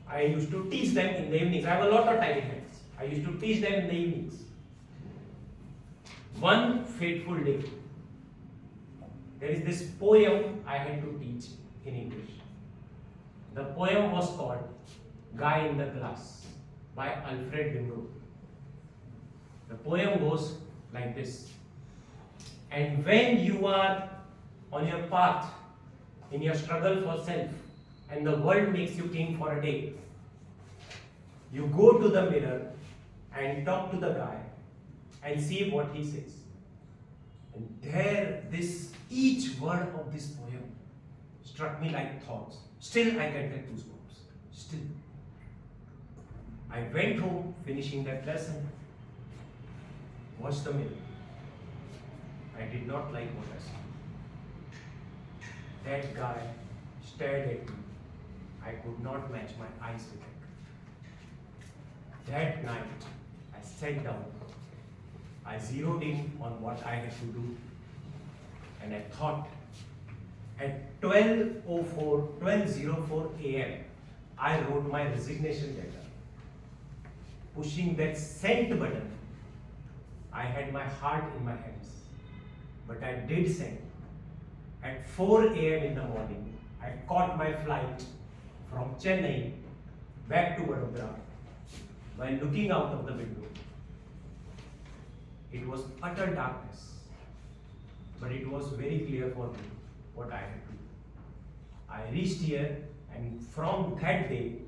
I used to teach them in the evenings. I have a lot of tiny hands. I used to teach them in the evenings. One fateful day, there is this poem I had to teach in English. The poem was called Guy in the Glass by Alfred Dimrow. The poem goes like this. And when you are on your path in your struggle for self and the world makes you king for a day, you go to the mirror and talk to the guy and see what he says. And there, each word of this poem struck me like thorns. Still, I get that goosebumps. Still. I went home, finishing that lesson. Watched the mirror. I did not like what I saw. That guy stared at me. I could not match my eyes with it. That night, I sat down. I zeroed in on what I had to do. And I thought, at 12:04 a.m., I wrote my resignation letter. Pushing that send button, I had my heart in my hands. But I did send. At 4 a.m. in the morning, I caught my flight from Chennai back to Vadodara. While looking out of the window, it was utter darkness, but it was very clear for me what I had to do. I reached here, and from that day,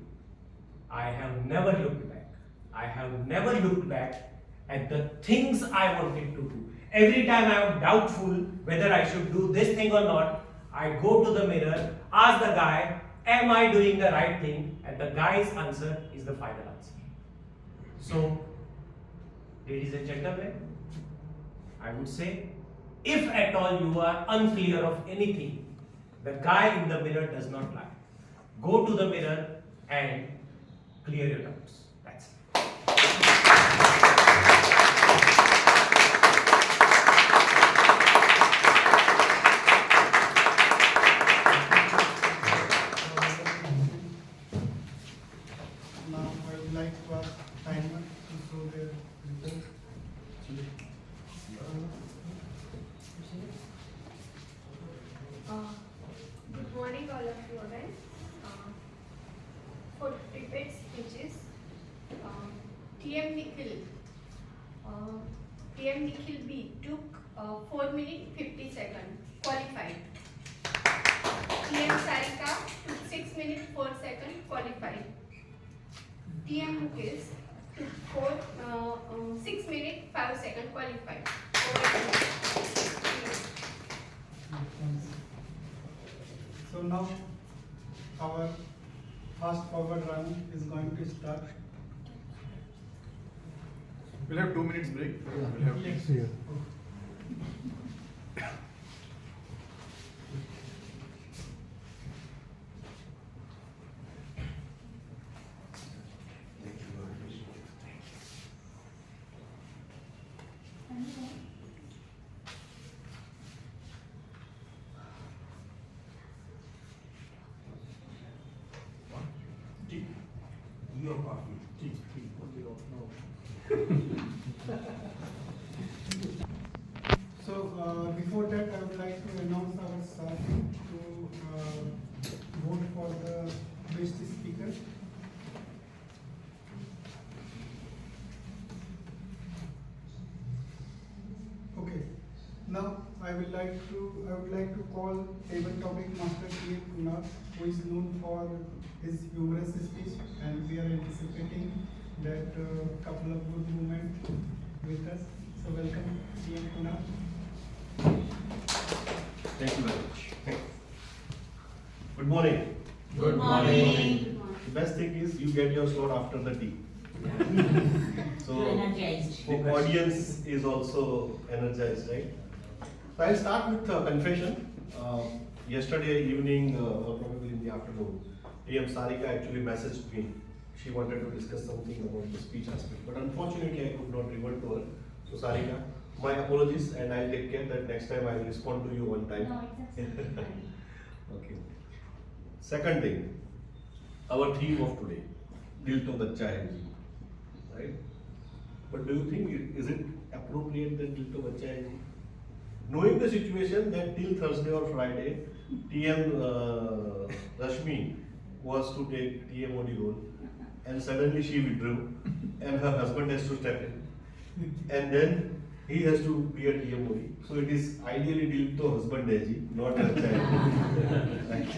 I have never looked back. I have never looked back at the things I wanted to do. Every time I am doubtful whether I should do this thing or not, I go to the mirror, ask the guy, am I doing the right thing? And the guy's answer is the final answer. So, ladies and gentlemen, I would say, if at all you are unclear of anything, the guy in the mirror does not lie. Go to the mirror and clear your doubts. That's it. Now I would like to ask Simon to show their report. Good morning, all of you again. For prepared speeches, TM Nikhil B took 4 minutes 50 seconds, qualified. TM Sarika took 6 minutes 4 seconds, qualified. TM Mukesh took 6 minutes 5 seconds, qualified. So now our fast forward round is going to start. We'll have 2 minutes break. We'll have Yes. Tea. Tea or coffee? Tea. So before that, I would like to announce our staff to vote for the best speaker. Okay. Now I would like to call table topic master T.M. Kunal, who is known for his humorous speech, and we are anticipating that couple of good moments with us. So welcome T.M. Kunal. Thank you very much. Good morning. Good morning. The best thing is you get your slot after the tea. So You're energized. the audience is also energized, right? So I'll start with confession. Yesterday evening, or probably in the afternoon, AM Sarika actually messaged me. She wanted to discuss something about the speech aspect, but unfortunately I could not revert to her. So Sarika, my apologies, and I'll take care that next time I will respond to you on time. No, it's absolutely fine. Okay. Second thing, our theme of today, Dil to Bacha Hai Ji, right? But do you think is it appropriate that Dil to Bacha Hai Ji? Knowing the situation that till Thursday or Friday, TM Rashmi was to take TMOD role, and suddenly she withdrew, and her husband has to step in, and then he has to be a TMOD. So it is ideally Dil to husband hai ji, not a child.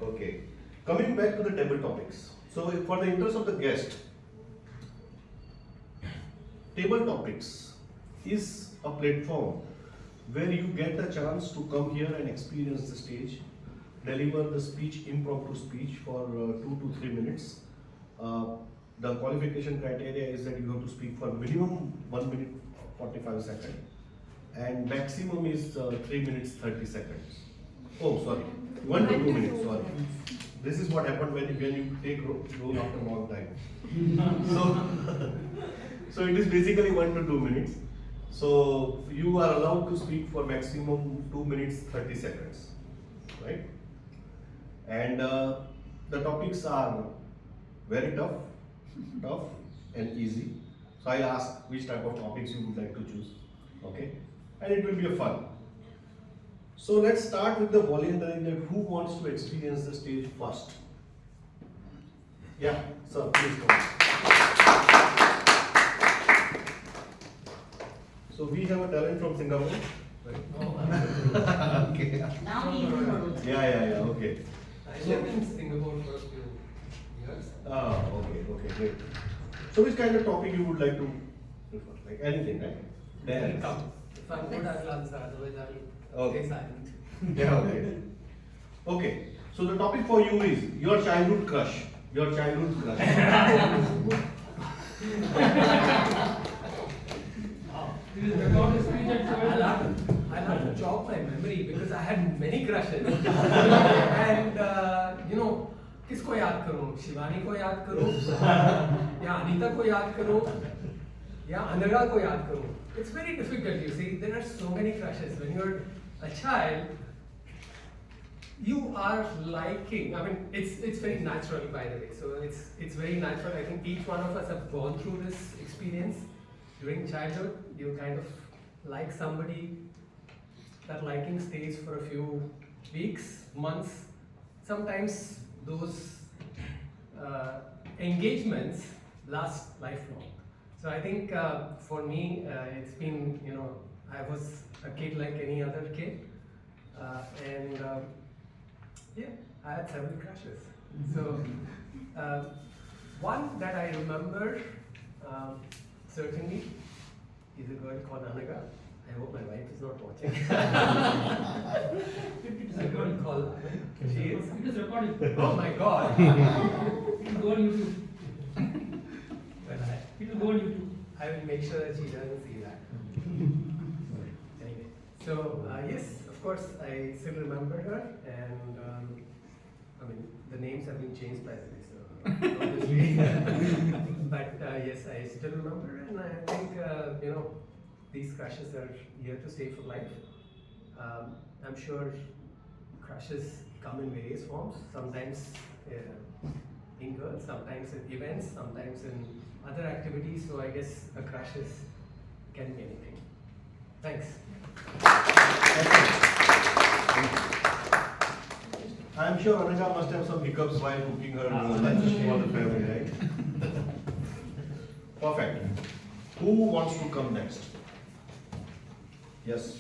Okay. Coming back to the table topics. So for the interest of the guest, table topics is a platform where you get the chance to come here and experience the stage, deliver the speech, impromptu speech for 2 to 3 minutes. The qualification criteria is that you have to speak for minimum 1 minute 45 seconds and maximum is 3 minutes 30 seconds. Oh, sorry, 1 to 2 minutes, sorry. This is what happened when you take role after a long time. So it is basically 1 to 2 minutes. So you are allowed to speak for maximum 2 minutes 30 seconds, right? And the topics are very tough and easy. So I'll ask which type of topics you would like to choose, okay? And it will be a fun. So let's start with the volunteering. That who wants to experience the stage first? Yeah, sir, please come. So we have a talent from Singapore. Right? Okay. Now we know. Yeah, okay. I lived in Singapore for a few years. Okay, great. So which kind of topic you would like to prefer? Like anything, right? Dance. If I'm good, I will answer, otherwise I will stay silent. Yeah, okay. Okay, so the topic for you is your childhood crush. Your childhood crush. I'll have to jog my memory because I had many crushes. And किसको याद करूं? शिवानी को याद करूं? या अनीता को याद करूं? या अनगा को याद करूं? It's very difficult, you see. There are so many crushes. When you're a child, you are liking. I mean, it's very natural, by the way. So it's very natural. I think each one of us have gone through this experience during childhood. You kind of like somebody. That liking stays for a few weeks, months. Sometimes those engagements last lifelong. So I think for me, it's been, I was a kid like any other kid. Yeah, I had several crushes. So one that I remember certainly is a girl called Anaga. I hope my wife is not watching. It's a girl called Anaga. She is? It is recording. Oh my God. It will go on YouTube. Well, It will go on YouTube. I will make sure that she doesn't see that. Anyway, so yes, of course, I still remember her, and I mean, the names have been changed by the way, so obviously. But yes, I still remember her, and I think, these crushes are here to stay for life. I'm sure crushes come in various forms, sometimes in girls, sometimes in events, sometimes in other activities, so I guess a crush can be anything. Thanks. I'm sure Anaga must have some hiccups while cooking her lunch for the family, right? Perfect. Who wants to come next? Yes.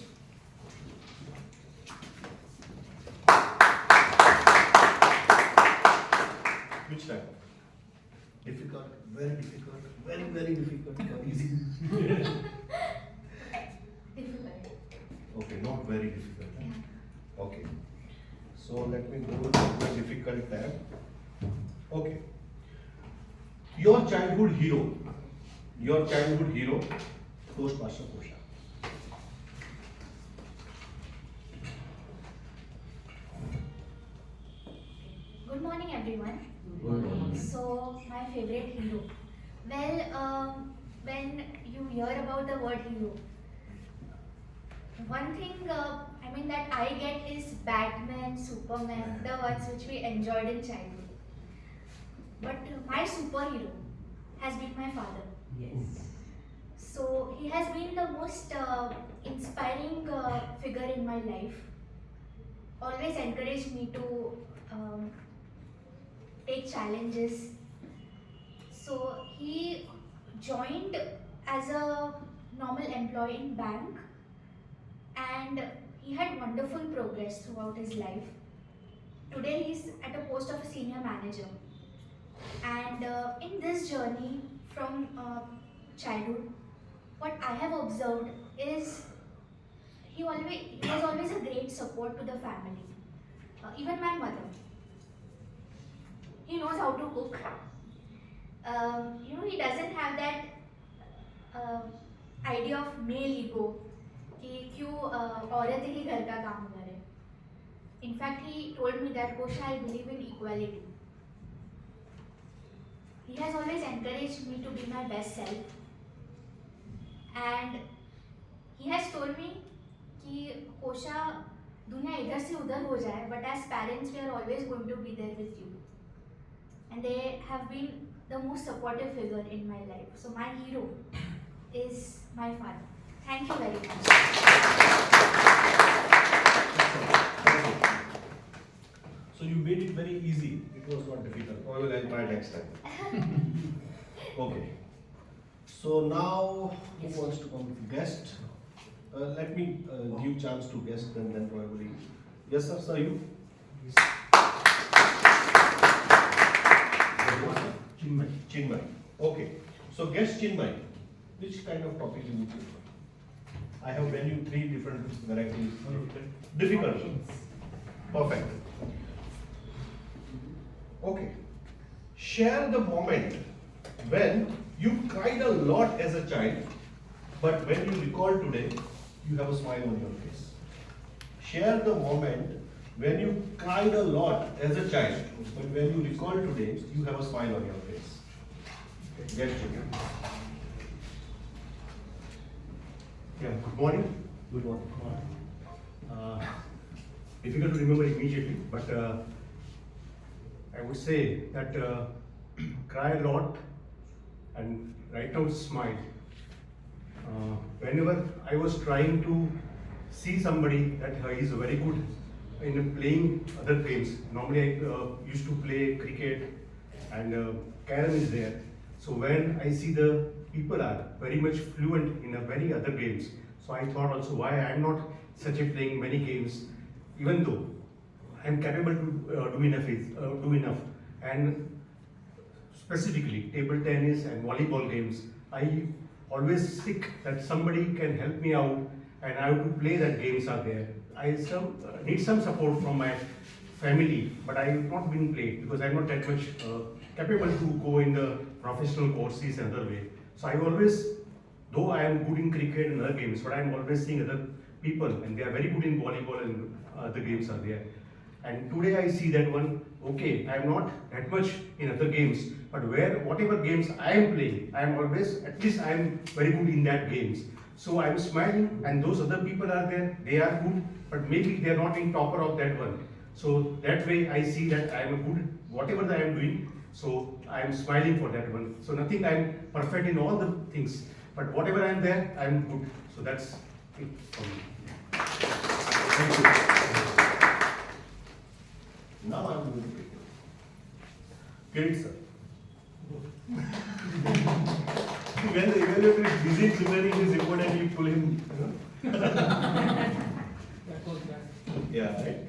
Which type? Difficult, very difficult, very difficult, or easy? Difficult. Okay, not very difficult. Okay. So let me go to the difficult tab. Okay. Your childhood hero. Your childhood hero, Toastmaster Kosha. Good morning, everyone. Good morning. So, my favorite hero. Well, when you hear about the word hero, one thing that I get is Batman, Superman, the ones which we enjoyed in childhood. But my superhero has been my father. Yes. So he has been the most inspiring figure in my life. Always encouraged me to take challenges. So he joined as a normal employee in bank, and he had wonderful progress throughout his life. Today he is at a post of a senior manager. And in this journey from childhood, what I have observed is he was always a great support to the family. Even my mother. He knows how to cook. He doesn't have that idea of male ego कि क्यों औरत ही घर का काम करे. In fact, he told me that Kosha, I believe in equality. He has always encouraged me to be my best self, and he has told me कि Kosha, दुनिया इधर से उधर हो जाए, but as parents we are always going to be there with you. And they have been the most supportive figure in my life. So my hero is my father. Thank you very much. So you made it very easy. It was not difficult. I will try next time. Okay. So now, who wants to come? Guest? Let me give chance to guest and then probably. Yes, sir. Sir, you? Chinmay. Chinmay. Okay. So guest Chinmay, which kind of topic you would prefer? I have menu 3 different varieties. Difficult. Perfect. Okay. Share the moment when you cried a lot as a child, but when you recall today, you have a smile on your face. Share the moment when you cried a lot as a child, but when you recall today, you have a smile on your face. Get you. Yeah, good morning. Good morning. Difficult to remember immediately, but I would say that cry a lot and right now smile. Whenever I was trying to see somebody that he is very good in playing other games. Normally I used to play cricket and carom is there. So when I see the people are very much fluent in a very other games, so I thought also why I am not such a playing many games, even though I am capable to do enough. And specifically table tennis and volleyball games, I always seek that somebody can help me out and I have to play that games are there. I need some support from my family, but I have not been played because I am not that much capable to go in the professional courses and other way. So I always, though I am good in cricket and other games, but I am always seeing other people and they are very good in volleyball and other games are there. And today I see that one, okay, I am not that much in other games, but whatever games I am playing, I am always, at least I am very good in that games. So I am smiling and those other people are there, they are good, but maybe they are not in topper of that one. So that way I see that I am a good, whatever I am doing, so I am smiling for that one. So nothing, I am perfect in all the things, but whatever I am there, I am good. So that's it for me. Thank you. Now I am going to pick you. Great, sir. When the evaluator is busy preparing his report and you pull him, Yeah, right?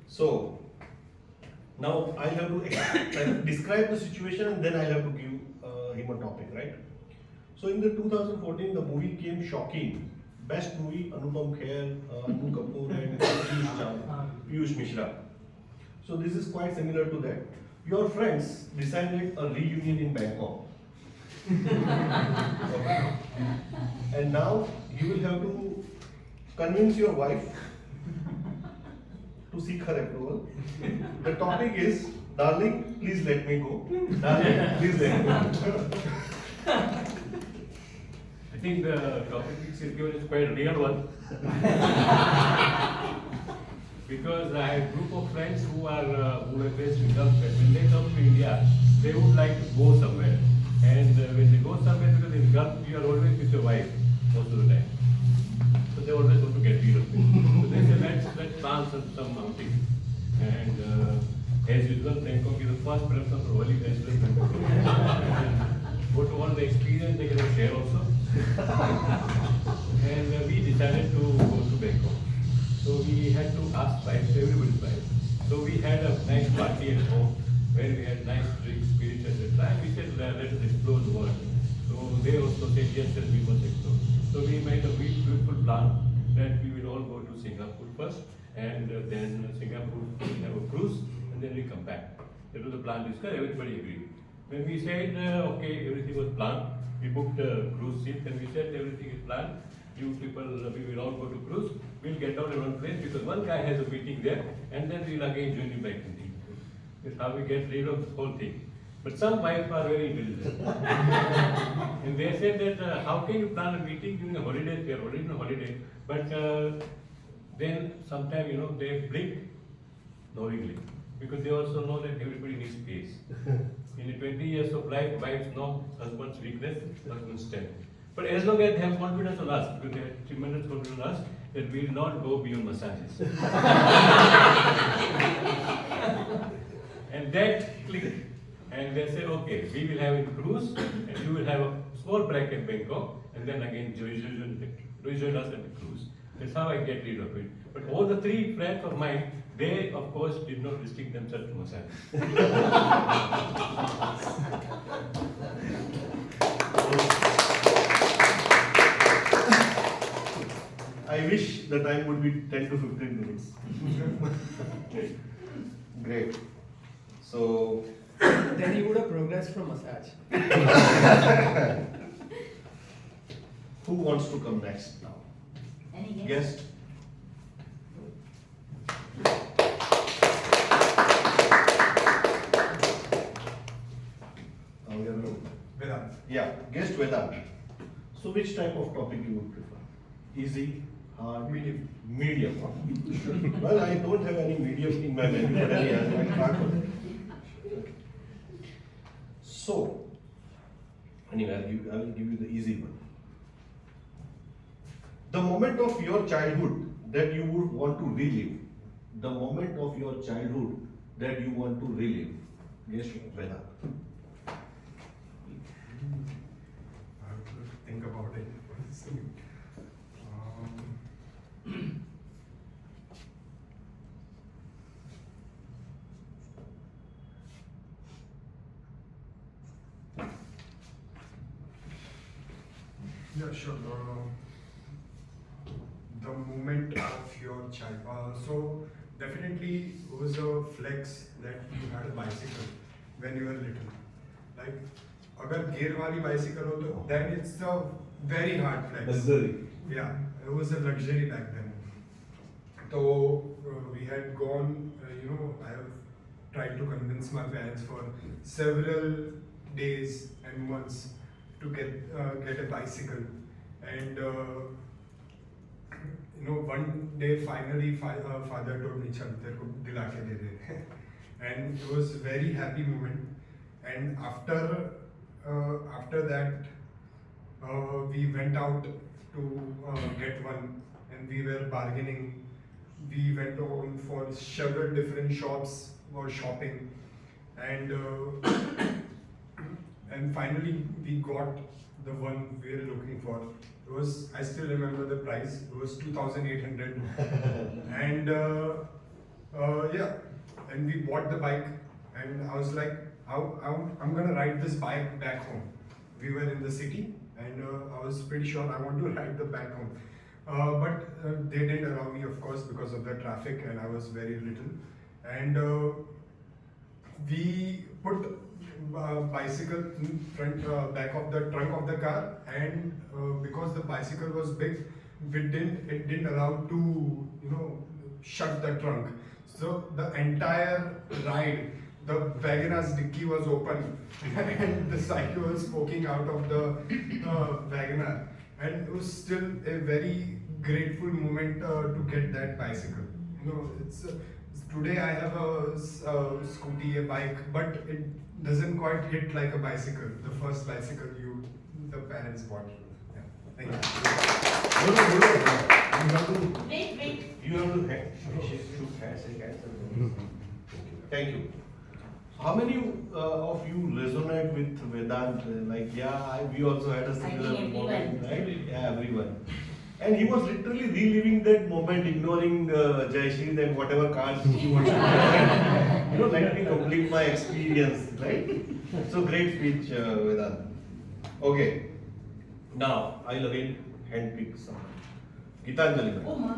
So, now I'll have to describe the situation and then I'll have to give him a topic, right? So in the 2014, the movie came shocking. Best movie, Anupam Kher, Anu Kapoor and Piyush Mishra. So this is quite similar to that. Your friends decided a reunion in Bangkok. Okay. And now you will have to convince your wife to seek her approval. The topic is, darling, please let me go. Darling, please let me go. I think the topic which is given is quite a real one. Because I have a group of friends who are based in Gulf, and when they come to India, they would like to go somewhere. And when they go somewhere, because in Gulf you are always with your wife most of the time. So they always want to get rid of it. So they say, let's plan some outing. And as usual, Bangkok is the first preference for holidays. Go to all the experience, they can share also. And we decided to go to Bangkok. So we had to ask wives, everybody's wife. So we had a nice party at home where we had nice drinks, spirits, etc. And we said, let us explore the world. So they also said, yes, sir, we must explore. So we made a beautiful plan that we will all go to Singapore first, and then Singapore will have a cruise, and then we come back. That was the plan discussed, everybody agreed. When we said, okay, everything was planned, we booked a cruise ship, and we said everything is planned, you people, we will all go to cruise, we'll get down in one place because one guy has a meeting there, and then we'll again join you back in the evening. That's how we get rid of the whole thing. But some wives are very intelligent. And they said that how can you plan a meeting during a holiday? We are already on a holiday. But then sometime, they blink knowingly. Because they also know that everybody needs space. In the 20 years of life, wives know husband's weakness, husband's strength. But as long as they have confidence on us, because they have tremendous confidence on us, that we will not go beyond massages. And that clicked. And they say, okay, we will have a cruise, and you will have a small break in Bangkok, and then again rejoin us at the cruise. That's how I get rid of it. But all the three friends of mine, they of course did not restrict themselves to massage. I wish the time would be 10 to 15 minutes. Great. So then he would have progressed from massage. who wants to come next now? Any Guest? Vedant. Yeah, guest Vedant. So which type of topic you would prefer? Easy, hard, medium. Medium. Well, I don't have any medium in my menu, but I can't. Okay. So, anyway, I will give you the easy one. The moment of your childhood that you would want to relive. The moment of your childhood that you want to relive. Guess Vedant. I have to think about it. Yeah, sure. The moment of your child. So definitely it was a flex that you had a bicycle when you were little. Like, अगर gear वाली bicycle हो तो then it's a very hard flex. Luxury. Yeah, it was a luxury back then. So we had gone. I have tried to convince my parents for several days and months to get a bicycle, and one day finally father told me, "Chal, तेरे को दिला के दे दे," and it was a very happy moment. And after that, we went out to get one, and we were bargaining. We went on for several different shops for shopping, and finally we got the one we were looking for. It was, I still remember the price. It was 2,800, and yeah, and we bought the bike, and I was like, I'm gonna ride this bike back home. We were in the city, and I was pretty sure I want to ride the back home. But they didn't allow me, of course, because of the traffic, and I was very little. And we put bicycle in front, back of the trunk of the car, and because the bicycle was big, it didn't allow to shut the trunk. So the entire ride, the Wagoner's dicky was open, and the cycle was poking out of the Wagoner. And it was still a very grateful moment to get that bicycle. It's today I have a scooty, a bike, but it doesn't quite hit like a bicycle. The first bicycle the parents bought. Yeah. Thank you. You have to shoot hands. Thank you. How many of you resonate with Vedant? Like, yeah, we also had a similar moment, right? Yeah, everyone. And he was literally reliving that moment, ignoring Jayshree and whatever cards he wanted to play. Let me complete my experience, right? So great speech, Vedant. Okay, now I'll again handpick someone. Gitanjali madam. Oh, ma.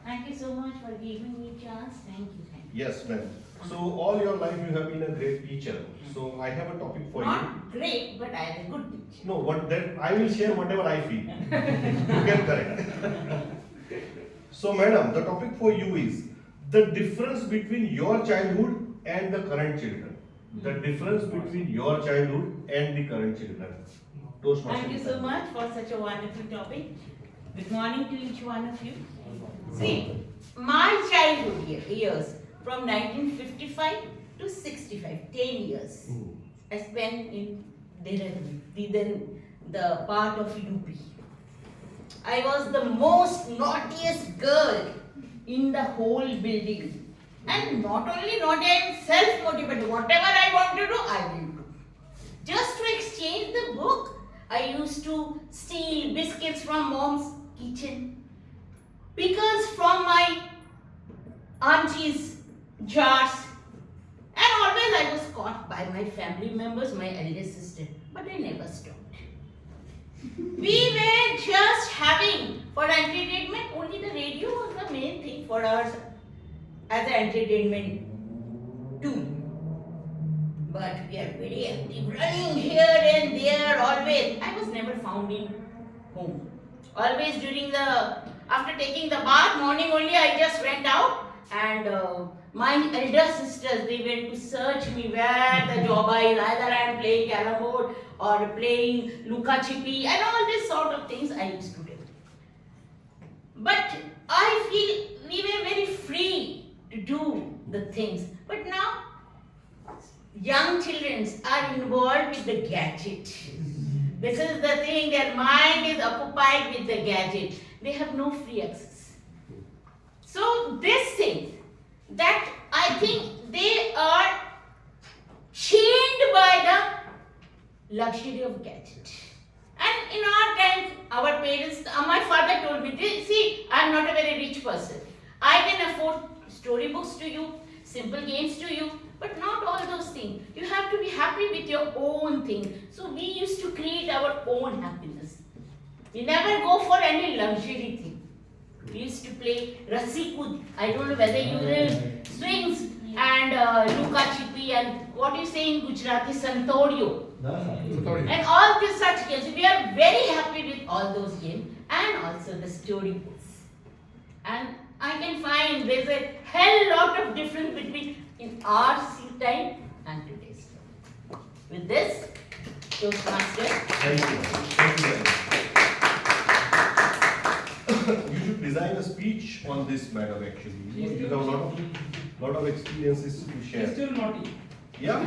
Thank you so much for giving me a chance. Thank you. Thank you. Yes, ma'am. So all your life you have been a great teacher. So I have a topic for you. Not great, but I am a good teacher. No, what that I will share whatever I feel. You can correct. So, madam, the topic for you is the difference between your childhood and the current children. The difference between your childhood and the current children. Toastmaster. Thank you so much for such a wonderful topic. Good morning to each one of you. See, my childhood years from 1955 to 65, 10 years, I spent in Dehradun, the part of UP. I was the most naughtiest girl in the whole building. And not only naughty, I am self-motivated. Whatever I want to do, I will do. Just to exchange the book, I used to steal biscuits from mom's kitchen, pickles from my auntie's jars, and always I was caught by my family members, my eldest sister, but I never stopped. We were just having, for entertainment, only the radio was the main thing for us as an entertainment tool. But we are very active, running here and there always. I was never found in home. Always during after taking the bath, morning only I just went out, and my elder sisters, they went to search me where the job is. Either I am playing carrom board or playing Luka Chippy and all these sort of things I used to do. But I feel we were very free to do the things. But now, young children are involved with the gadget. This is the thing, their mind is occupied with the gadget. They have no free access. So this thing, that I think they are chained by the luxury of gadget. And in our time, our parents, my father told me, see, I am not a very rich person. I can afford storybooks to you, simple games to you, but not all those things. You have to be happy with your own thing. So we used to create our own happiness. We never go for any luxury thing. We used to play Rasikud. I don't know whether you will swings and Luka Chippy and what you say in Gujarati, Santorio. And all these such games. We are very happy with all those games and also the storybooks. And I can find there's a hell lot of difference between in our time and today's time. With this, Toastmaster. Thank you. Thank you very much. You should design a speech on this, madam, actually. You have a lot of experiences to share. He's still naughty. Yeah?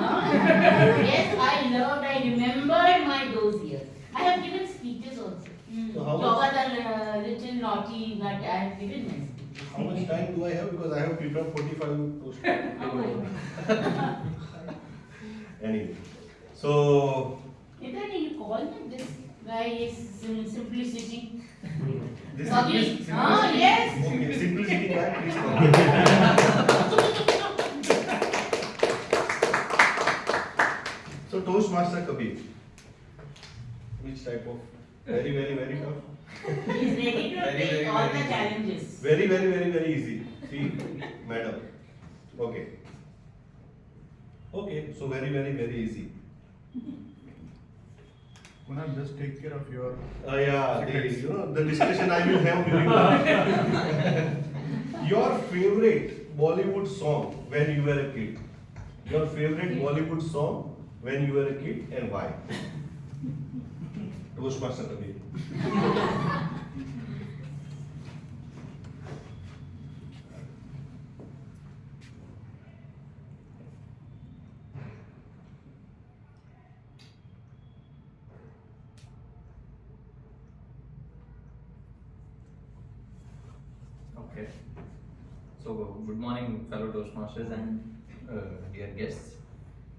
Yes, I remembered those years. I have given speeches also. So how Yoga the little naughty that I have given my speeches. How much time do I have? Because I have prepared 45 toast. Anyway, so Either you call me this guy is simply sitting. this Ugly. Ah, yes. Okay, simplicity guy, please call. So Toastmaster Kabir, which type of very tough? He's ready to take all the challenges. Very easy. See, madam. Okay. Okay, so very easy. Kunal, just take care of your. Yeah, the discussion I will have during the. Your favorite Bollywood song when you were a kid. Your favorite Bollywood song when you were a kid and why? Toastmaster Kabir. Okay. So, good morning, fellow Toastmasters and dear guests.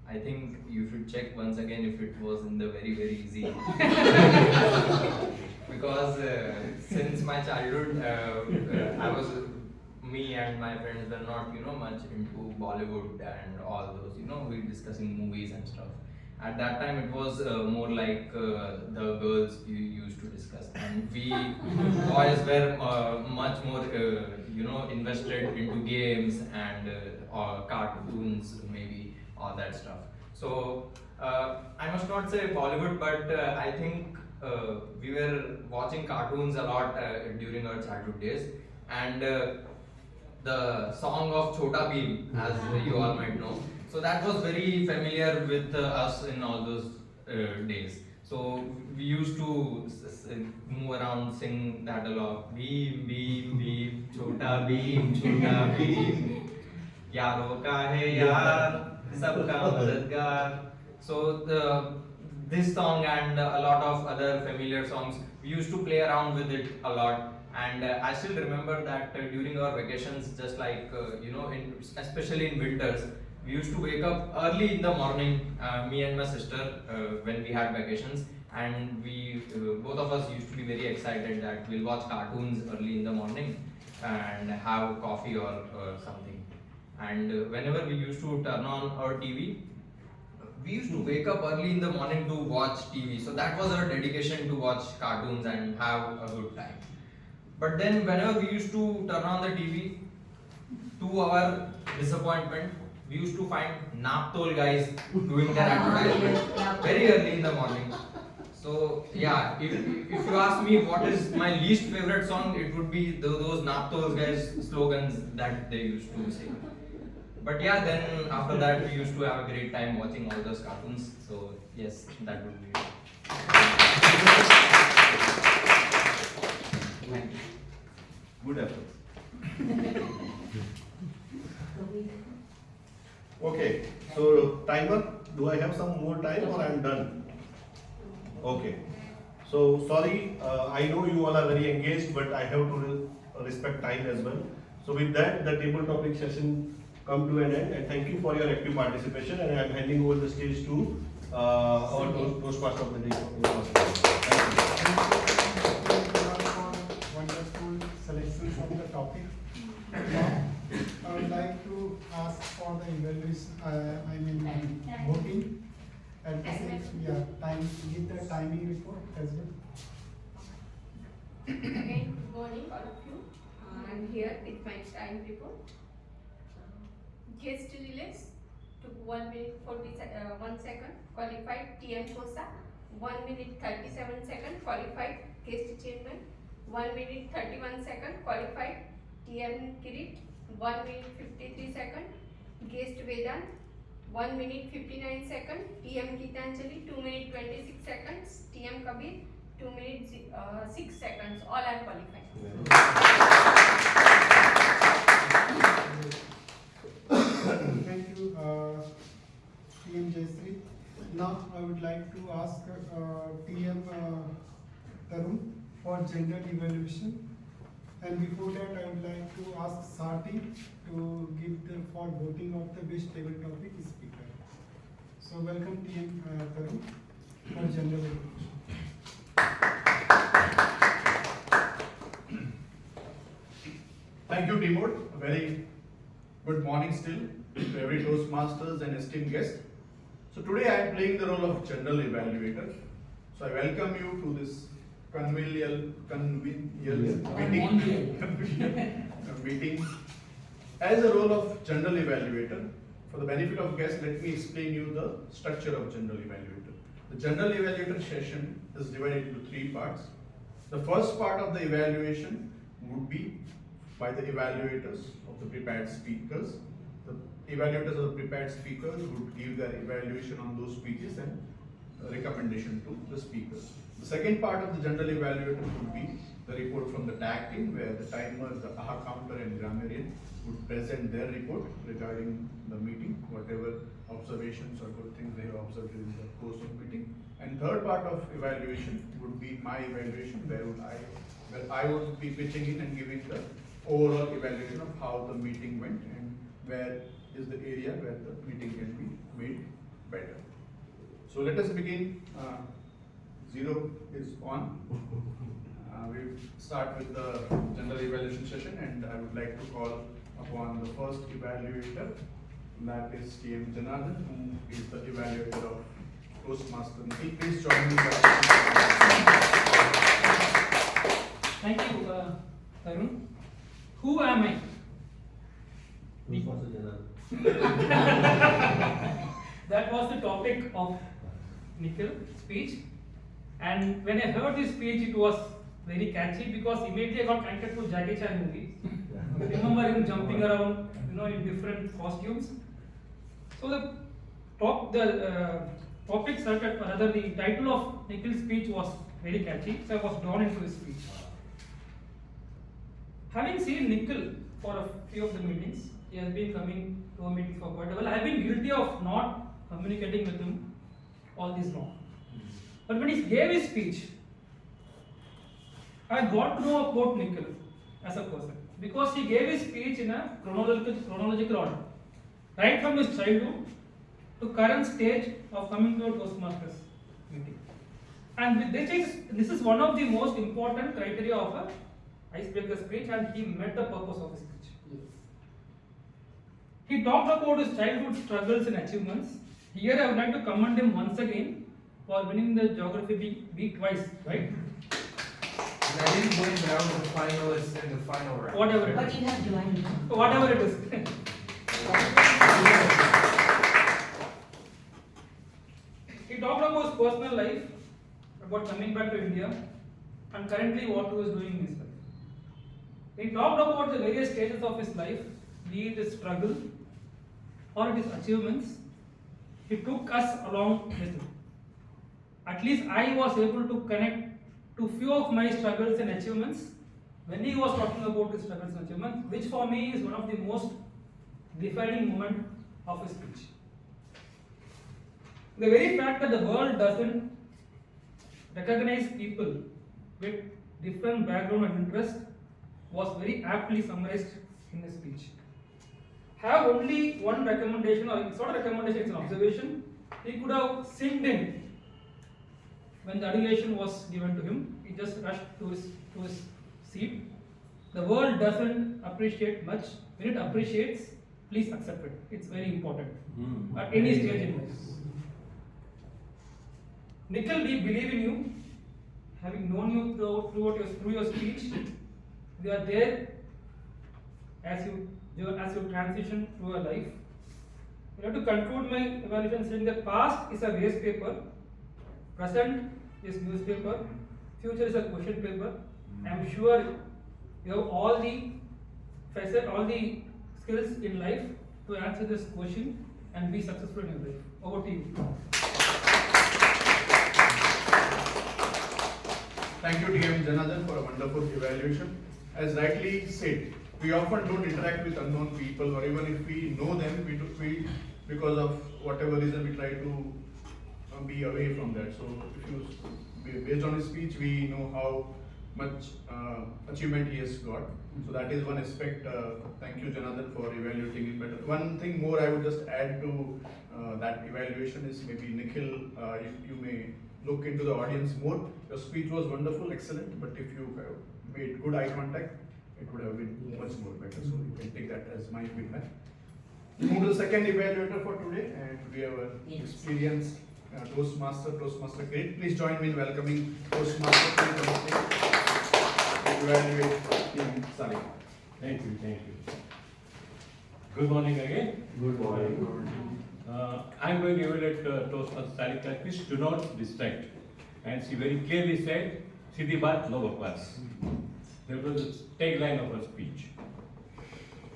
I think you should check once again if it was in the very easy. Because since my childhood, me and my friends were not, much into Bollywood and all those, we discussing movies and stuff. At that time, it was more like the girls you used to discuss, and we boys were much more, invested into games and or cartoons, maybe all that stuff. So I must not say Bollywood, but I think we were watching cartoons a lot during our childhood days, and the song of Chota Bheem, as you all might know. So that was very familiar with us in all those days. So we used to move around, sing that a lot. Bheem, Bheem, Bheem, Chota Bheem, Chota Bheem. Yaro ka hai yaar, sabka madadgar. So this song and a lot of other familiar songs, we used to play around with it a lot. And I still remember that during our vacations, just like especially in winters, we used to wake up early in the morning, me and my sister, when we had vacations, and we both of us used to be very excited that we'll watch cartoons early in the morning and have coffee or something. And whenever we used to turn on our TV, we used to wake up early in the morning to watch TV. So that was our dedication to watch cartoons and have a good time. But then whenever we used to turn on the TV, to our disappointment, we used to find Naptol guys doing their advertisement very early in the morning. So yeah, if you ask me what is my least favorite song, it would be those Naptol guys slogans that they used to say. But yeah, then after that we used to have a great time watching all those cartoons. So yes, that would be it. Good effort. Okay, so timer, do I have some more time or I'm done? Okay. So sorry, I know you all are very engaged, but I have to respect time as well. So with that, the table topic session come to an end, and thank you for your active participation, and I am handing over the stage to our Toastmaster of the day. Wonderful selections of the topic. Now, I would like to ask for the evaluation, voting. At the same, give the timing report as well. Again, good morning all of you. I'm here with my time report. Guest release took 1 minute 1 second, qualified TM Kosa, 1 minute 37 second, qualified guest chairman, 1 minute 31 second, qualified TM Kirit, 1 minute 53 second, guest Vedant, 1 minute 59 second, TM Gitanjali, 2 minute 26 seconds, TM Kabir, 2 minutes 6 seconds, all are qualified. Thank you, TM Jayasri. Now I would like to ask TM Tarun for gender evaluation. And before that, I would like to ask Sati to give the for voting of the best table topic speaker. So welcome TM Tarun for gender evaluation. Thank you, Timur. A very good morning still to every Toastmasters and esteemed guests. So today I am playing the role of general evaluator. So I welcome you to this convivial meeting. As a role of general evaluator, for the benefit of guests, let me explain you the structure of general evaluator. The general evaluator session is divided into 3 parts. The first part of the evaluation would be by the evaluators of the prepared speakers. The evaluators of the prepared speakers would give their evaluation on those speeches and recommendation to the speakers. The second part of the general evaluator would be the report from the tag team, where the timer, the AHA counter and grammarian would present their report regarding the meeting, whatever observations or good things they have observed in the course of meeting. And third part of evaluation would be my evaluation, where I would be pitching in and giving the overall evaluation of how the meeting went and where is the area where the meeting can be made better. So let us begin. 0 is on. We start with the general evaluation session, and I would like to call upon the first evaluator, that is TM Janardhan, who is the evaluator of Toastmaster Nikhil. Please join me. Thank you, Tarun. Who am I? That was the topic of Nikhil's speech. And when I heard this speech, it was very catchy because immediately I got connected to Jackie Chan movies. I remember him jumping around, in different costumes. So the topic started, or rather the title of Nikhil's speech was very catchy, so I was drawn into his speech. Having seen Nikhil for a few of the meetings, he has been coming to a meeting for quite a while. I have been guilty of not communicating with him all this long. But when he gave his speech, I got to know about Nikhil as a person because he gave his speech in a chronological order, right from his childhood to current stage of coming to a Toastmasters meeting. And with this is one of the most important criteria of a icebreaker speech, and he met the purpose of his speech. He talked about his childhood struggles and achievements. Here I would like to commend him once again for winning the geography week twice, right? I didn't win, but I was the finalist in the final round. Whatever it is. But you have joined. Whatever it is. He talked about his personal life, about coming back to India, and currently what he was doing in his life. He talked about the various stages of his life, be it his struggle or his achievements. He took us along with him. At least I was able to connect to few of my struggles and achievements when he was talking about his struggles and achievements, which for me is one of the most defining moments of his speech. The very fact that the world doesn't recognize people with different background and interest was very aptly summarized in his speech. Have only one recommendation, or it's not a recommendation, it's an observation. He could have signed in when the adulation was given to him. He just rushed to his seat. The world doesn't appreciate much. When it appreciates, please accept it. It's very important at any stage in life. Nikhil, we believe in you. Having known you through your speech, we are there as you transition through your life. I have to conclude my evaluation saying that past is a waste paper, present is newspaper, future is a question paper. I am sure you have all the skills in life to answer this question and be successful in your life. Over to you. Thank you, DM Janardhan, for a wonderful evaluation. As rightly said, we often don't interact with unknown people, or even if we know them, we because of whatever reason we try to be away from that. So, based on his speech, we know how much achievement he has got. So that is one aspect. Thank you, Janardhan, for evaluating it better. One thing more I would just add to that evaluation is maybe Nikhil, you may look into the audience more. Your speech was wonderful, excellent, but if you have made good eye contact, it would have been much more better. So you can take that as my feedback. We move to the second evaluator for today, and we have an experienced Toastmaster great. Please join me in welcoming Toastmaster to the stage. Evaluate Team Sari. Thank you. Good morning again. Good morning. I'm going to evaluate Toastmaster Sarika. Please do not distract. And she very clearly said, "Sidhi baat, no bakwas." That was the tagline of her speech.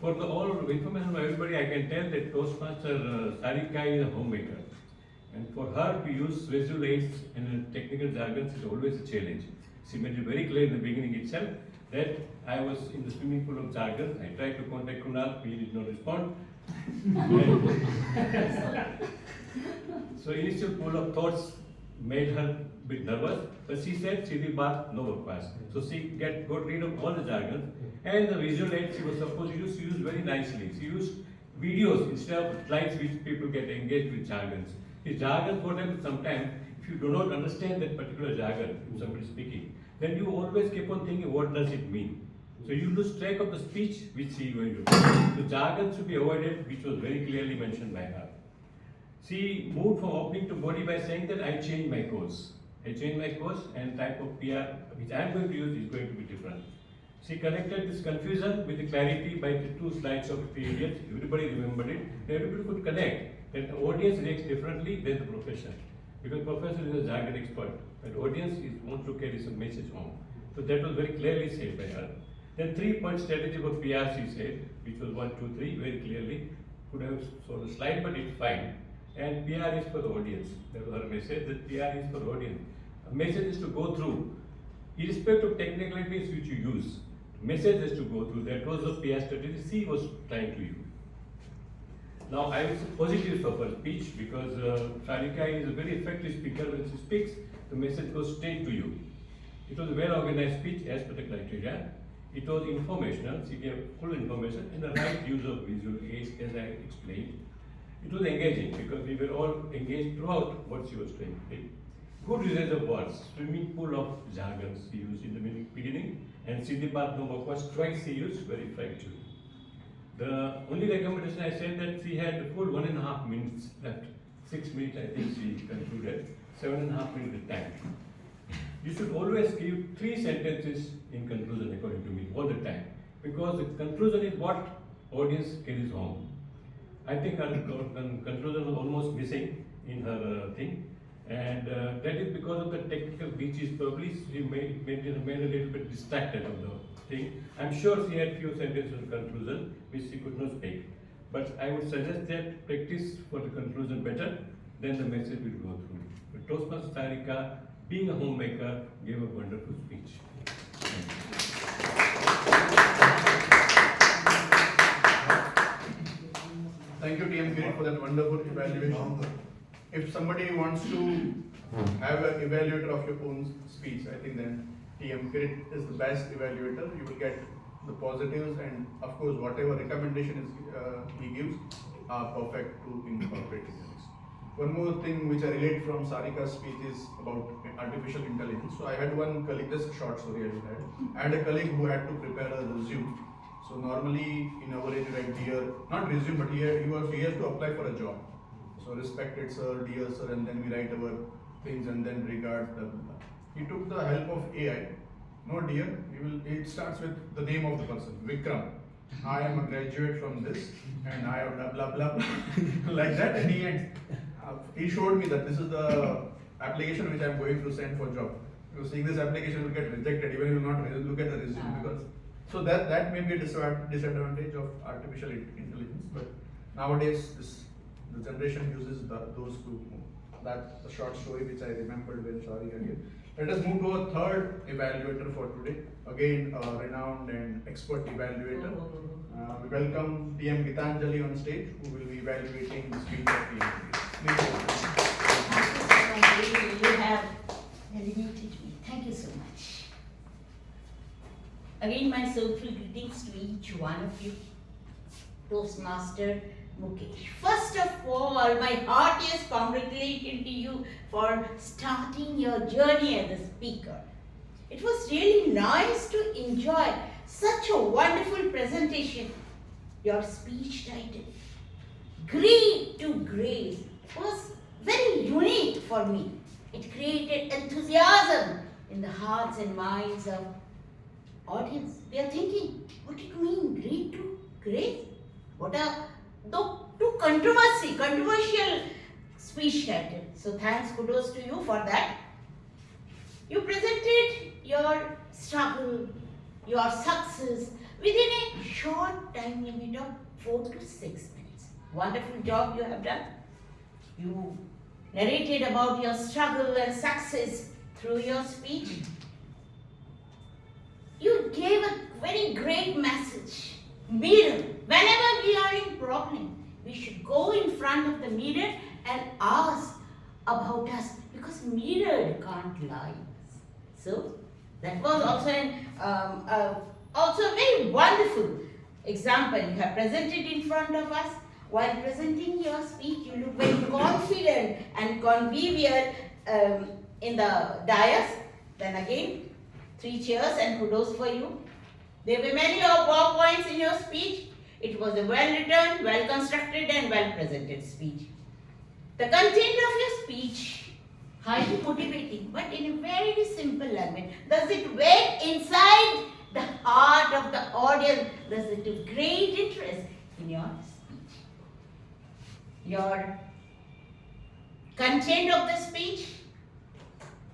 For the all information of everybody, I can tell that Toastmaster Sarika is a homemaker. And for her to use visual aids and technical jargons is always a challenge. She made it very clear in the beginning itself that I was in the swimming pool of jargon. I tried to contact Kunal, he did not respond. So initial pool of thoughts made her a bit nervous, but she said, "Sidhi baat, no bakwas." So she got rid of all the jargon, and the visual aids she was supposed to use, she used very nicely. She used videos instead of slides which people get engaged with jargons. The jargon for them sometimes, if you do not understand that particular jargon, somebody speaking, then you always keep on thinking, what does it mean? So you lose track of the speech which she is going to do. The jargon should be avoided, which was very clearly mentioned by her. She moved from opening to body by saying that I changed my course. I changed my course and type of PR which I am going to use is going to be different. She connected this confusion with the clarity by the 2 slides of PDF. Everybody remembered it. Everybody could connect that the audience reacts differently than the professor. Because professor is a jargon expert, but audience wants to carry some message home. So that was very clearly said by her. Then 3-point strategy for PR she said, which was 1, 2, 3, very clearly. Could have shown the slide, but it's fine. And PR is for the audience. That was her message, that PR is for the audience. A message is to go through, irrespective of technicalities which you use. Message is to go through. That was the PR strategy she was trying to use. Now I was positive of her speech because Sarika is a very effective speaker. When she speaks, the message goes straight to you. It was a well-organized speech as per the criteria. It was informational. She gave full information and the right use of visual aids, as I explained. It was engaging because we were all engaged throughout what she was trying to say. Good usage of words, swimming pool of jargons she used in the beginning, and Siddhipat Novak was twice she used, very effective. The only recommendation I said that she had the full 1.5 minutes left. 6 minutes I think she concluded, 7.5 minutes time. You should always give 3 sentences in conclusion according to me, all the time. Because the conclusion is what audience carries home. I think her conclusion was almost missing in her thing. And that is because of the technical glitches. Probably she made a little bit distracted of the thing. I'm sure she had few sentences in conclusion which she could not speak. But I would suggest that practice for the conclusion better, then the message will go through. But Toastmaster Sarika, being a homemaker, gave a wonderful speech. Thank you, TM Kirit, for that wonderful evaluation. If somebody wants to have an evaluator of your own speech, I think then TM Kirit is the best evaluator. You will get the positives and of course whatever recommendation he gives are perfect to incorporate in this. One more thing which I relate from Sarika's speech is about artificial intelligence. So I had one colleague, just a short story I will add. I had a colleague who had to prepare a resume. So normally in our age we write dear, not resume, but he has to apply for a job. So respected sir, dear sir, and then we write our things and then regard blah, blah, blah. He took the help of AI. No dear, it starts with the name of the person, Vikram. I am a graduate from this and I have blah blah blah, blah. Like that, and he showed me that this is the application which I am going to send for job. Because seeing this application will get rejected, even if you will not look at the resume. Because so that may be a disadvantage of artificial intelligence. But nowadays the generation uses those two more. That's the short story which I remembered when Shari again. Let us move to a third evaluator for today. Again, a renowned and expert evaluator. We welcome TM Gitanjali on stage, who will be evaluating the speech of TM. You have elevated me. Thank you so much. Again, my soulful greetings to each one of you. Toastmaster Mukesh. First of all, my heartiest congratulations to you for starting your journey as a speaker. It was really nice to enjoy such a wonderful presentation. Your speech title, Greed to Grace, was very unique for me. It created enthusiasm in the hearts and minds of audience. They are thinking, what do you mean, greed to grace? What a controversial speech title. So thanks, kudos to you for that. You presented your struggle, your success within a short time limit of 4 to 6 minutes. Wonderful job you have done. You narrated about your struggle and success through your speech. You gave a very great message. Mirror. Whenever we are in problem, we should go in front of the mirror and ask about us, because mirror can't lie. So that was also a very wonderful example you have presented in front of us. While presenting your speech, you look very confident and convivial in the dais. Then again, 3 cheers and kudos for you. There were many wow points in your speech. It was a well-written, well-constructed and well-presented speech. The content of your speech, highly motivating, but in a very simple language. Does it wake inside the heart of the audience? Does it give great interest in your speech? Your content of the speech,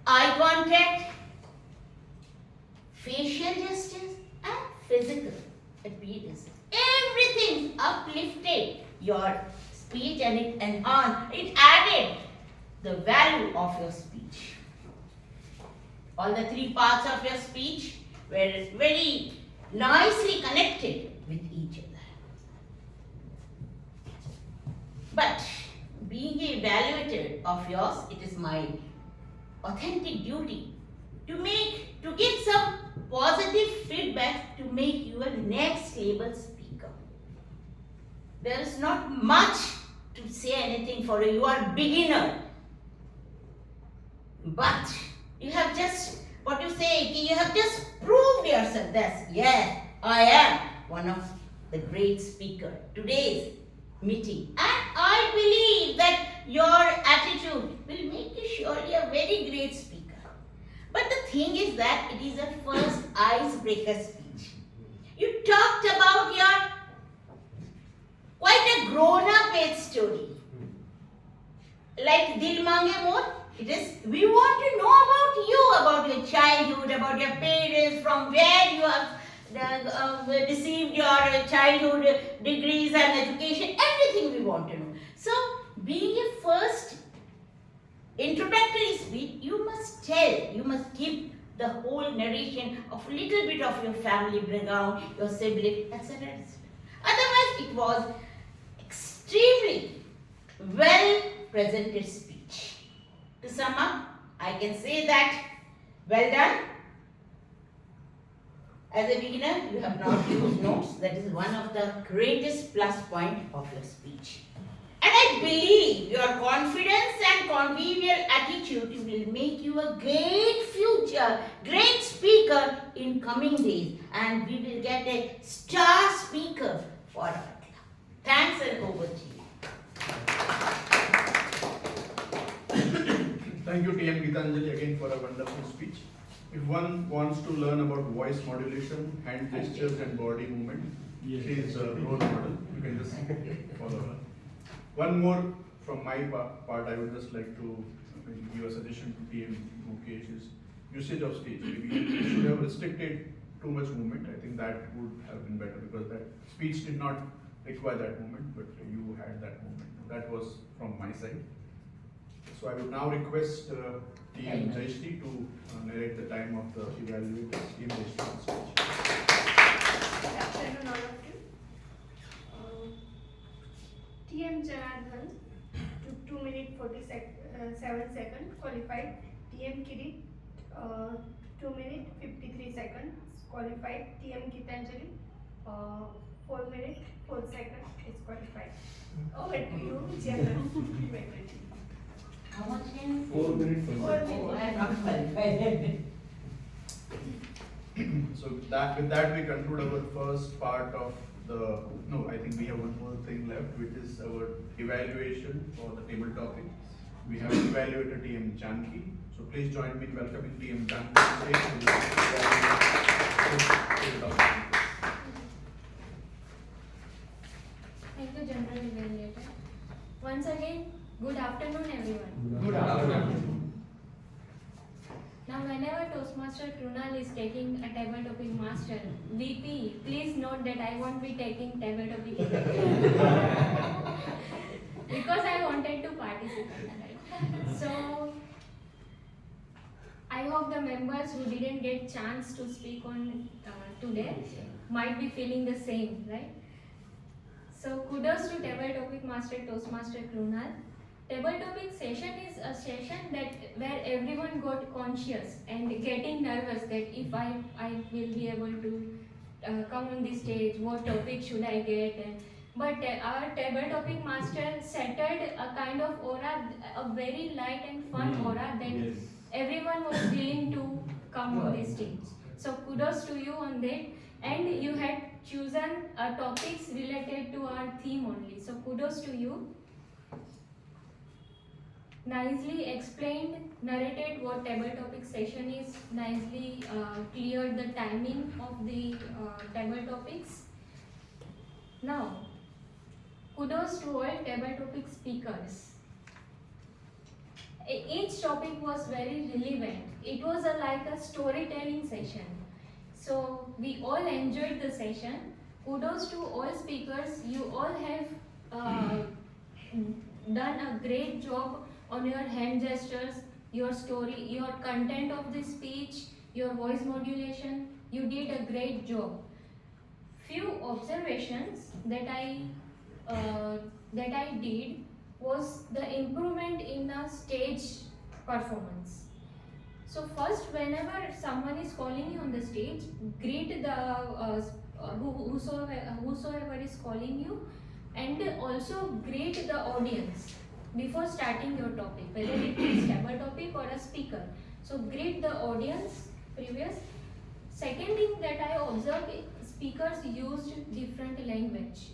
eye contact, facial gestures, and physical appearance. Everything uplifted your speech and it enhanced, it added the value of your speech. All the three parts of your speech were very nicely connected with each other. But being a evaluator of yours, it is my authentic duty to give some positive feedback to make you a next level speaker. There is not much to say anything for you. You are beginner. But you have just, what you say, you have just proved yourself that, yes, I am one of the great speaker. Today's meeting. And I believe that your attitude will make you surely a very great speaker. But the thing is that it is a first icebreaker speech. You talked about your quite a grown-up age story. Like Dil Mange More, it is, we want to know about you, about your childhood, about your parents, from where you have received your childhood degrees and education, everything we want to know. So, being a first introductory speech, you must tell, you must give the whole narration of a little bit of your family background, your sibling, etc. Otherwise, it was extremely well presented speech. To sum up, I can say that, well done. As a beginner, you have not used notes. That is one of the greatest plus point of your speech. And I believe your confidence and convivial attitude will make you a great future, great speaker in coming days. And we will get a star speaker for our club. Thanks and over to you. Thank you, TM Gitanjali, again for a wonderful speech. If one wants to learn about voice modulation, hand gestures and body movement, she is a role model. You can just follow her. One more from my part, I would just like to give a suggestion to TM Mukesh is usage of stage. Maybe you should have restricted too much movement. I think that would have been better because that speech did not require that movement, but you had that movement. That was from my side. So I would now request TM Jayashree to narrate the time of the evaluators. TM Jayashree speech. Good afternoon, all of you. TM Janardhan took 2 minutes 47 seconds, qualified. TM Kirit 2 minutes 53 seconds, qualified. TM Gitanjali 4 minutes 4 seconds is qualified. Over to you, General. How much in? 4 minutes. 4 minutes. Oh, I am not qualified. So with that we conclude our first part of the, no, I think we have one more thing left, which is our evaluation for the table topic. We have evaluator TM Janki. So please join me in welcoming TM Janki to the stage. Thank you, General Evaluator. Once again, good afternoon, everyone. Good afternoon. Now, whenever Toastmaster Krunal is taking a table topic master, VP, please note that I won't be taking table topic because I wanted to participate. Right? So, I hope the members who didn't get chance to speak on today might be feeling the same, right? So, kudos to table topic master Toastmaster Krunal. Table topic session is a session that where everyone got conscious and getting nervous that if I will be able to come on the stage, what topic should I get? But our table topic master settled a kind of aura, a very light and fun aura that everyone was willing to come on the stage. So kudos to you on that. And you had chosen topics related to our theme only. So kudos to you. nicely explained, narrated what table topic session is, nicely cleared the timing of the table topics. Now, kudos to all table topic speakers. Each topic was very relevant. It was like a storytelling session. So we all enjoyed the session. Kudos to all speakers. You all have done a great job on your hand gestures, your story, your content of the speech, your voice modulation. You did a great job. Few observations that I did was the improvement in a stage performance. So first, whenever someone is calling you on the stage, greet the whosoever is calling you, and also greet the audience before starting your topic, whether it is table topic or a speaker. So greet the audience previous. Second thing that I observed, speakers used different language.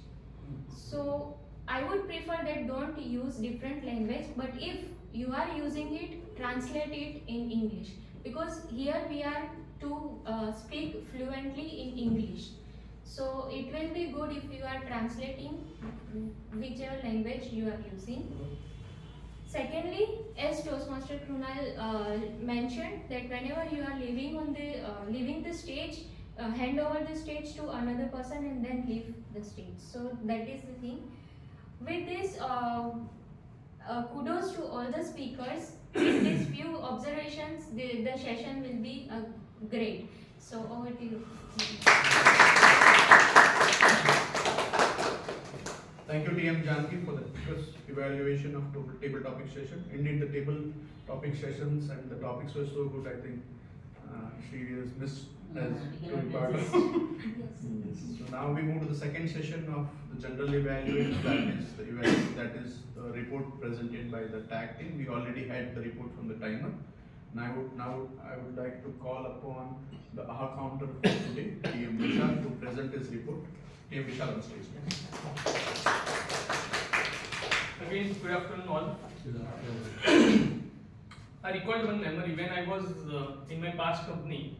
So I would prefer that don't use different language, but if you are using it, translate it in English, because here we are to speak fluently in English. So it will be good if you are translating whichever language you are using. Secondly, as Toastmaster Krunal mentioned, that whenever you are leaving the stage, hand over the stage to another person and then leave the stage. So that is the thing. With this, kudos to all the speakers. With these few observations, the session will be great. So over to you. Thank you, TM Janki, for the first evaluation of table topic session. Indeed, the table topic sessions and the topics were so good. I think she is missed as being part of. So now we move to the second session of the general evaluation. That is the report presented by the tag team. We already had the report from the timer. Now I would like to call upon the AHA counter for today, TM Vishal, to present his report. TM Vishal on stage. Again, good afternoon all. I recalled one memory when I was in my past company.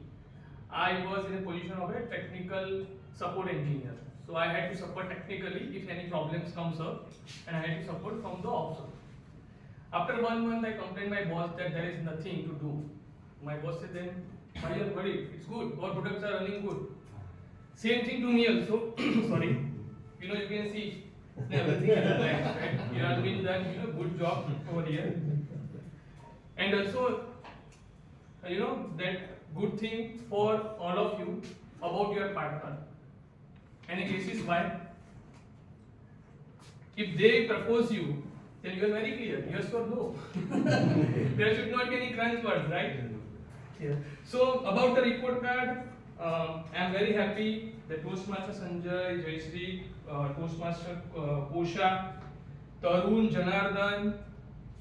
I was in a position of a technical support engineer. So I had to support technically if any problems comes up, and I had to support from the offshore. After 1 month, I complained my boss that there is nothing to do. My boss said then, why are you worried? It's good. Our products are running good. Same thing to me also. Sorry. You can see everything is planned, right? You have been done, good job over here. And also, that good thing for all of you about your partner. Any cases why? If they propose you, then you are very clear, yes or no. There should not be any crunch words, right? Yeah. So about the report card, I am very happy that Toastmaster Sanjay, Jayashree, Toastmaster Bacha, Tarun, Janardhan,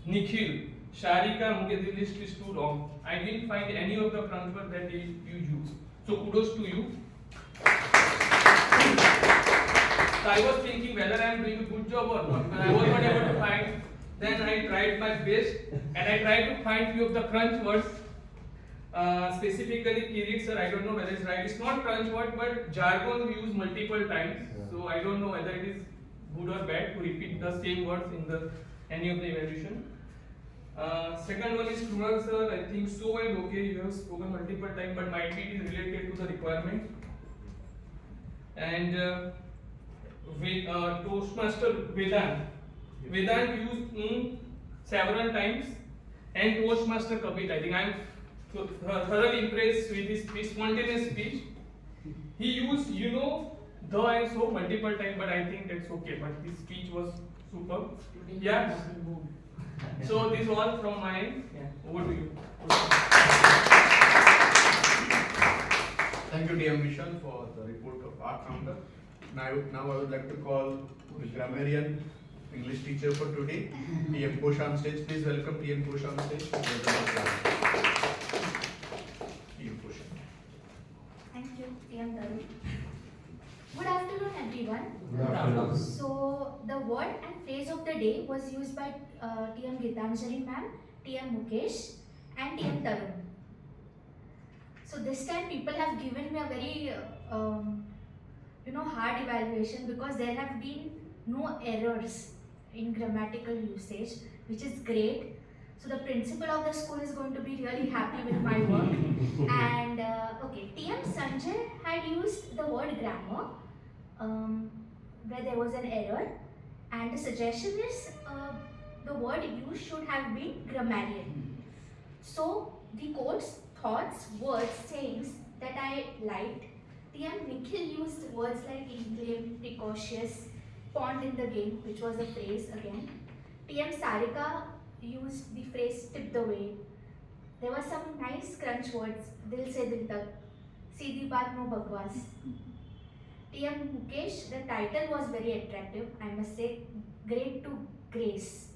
Nikhil, Sharika, okay, the list is too long. I didn't find any of the crunch words that you use. So kudos to you. So I was thinking whether I am doing a good job or not, but I was not able to find. Then I tried my best and I tried to find few of the crunch words. Specifically, Kirit sir, I don't know whether it's right. It's not crunch word, but jargon we use multiple times. So I don't know whether it is good or bad to repeat the same words in any of the evaluation. Second one is Krunal sir. I think so and okay, you have spoken multiple times, but might be it is related to the requirement. And with Toastmaster Vedant used several times, and Toastmaster Kapit. I think I am thoroughly impressed with his spontaneous speech. He used the and so multiple times, but I think that's okay. But his speech was superb. Yeah. So this is all from my end. Yeah. Over to you. Thank you, DM Vishal, for the report of our counter. Now I would like to call the grammarian English teacher for today, TM Bacha on stage. Please welcome TM Bacha on stage. TM Bacha. Thank you, TM Tarun. Good afternoon, everyone. Good afternoon. So the word and phrase of the day was used by TM Gitanjali ma'am, TM Mukesh, and TM Tarun. So this time people have given me a very hard evaluation because there have been no errors in grammatical usage, which is great. So the principal of the school is going to be really happy with my work. And okay, TM Sanjay had used the word grammar where there was an error, and the suggestion is the word used should have been grammarian. So the quotes, thoughts, words, sayings that I liked, TM Nikhil used words like inflamed, precautious, pawned in the game, which was a phrase again. TM Sarika used the phrase tipped away. There were some nice crunch words, dil se dil tak, seedhi baat no bakwas. TM Mukesh, the title was very attractive, I must say, great to grace.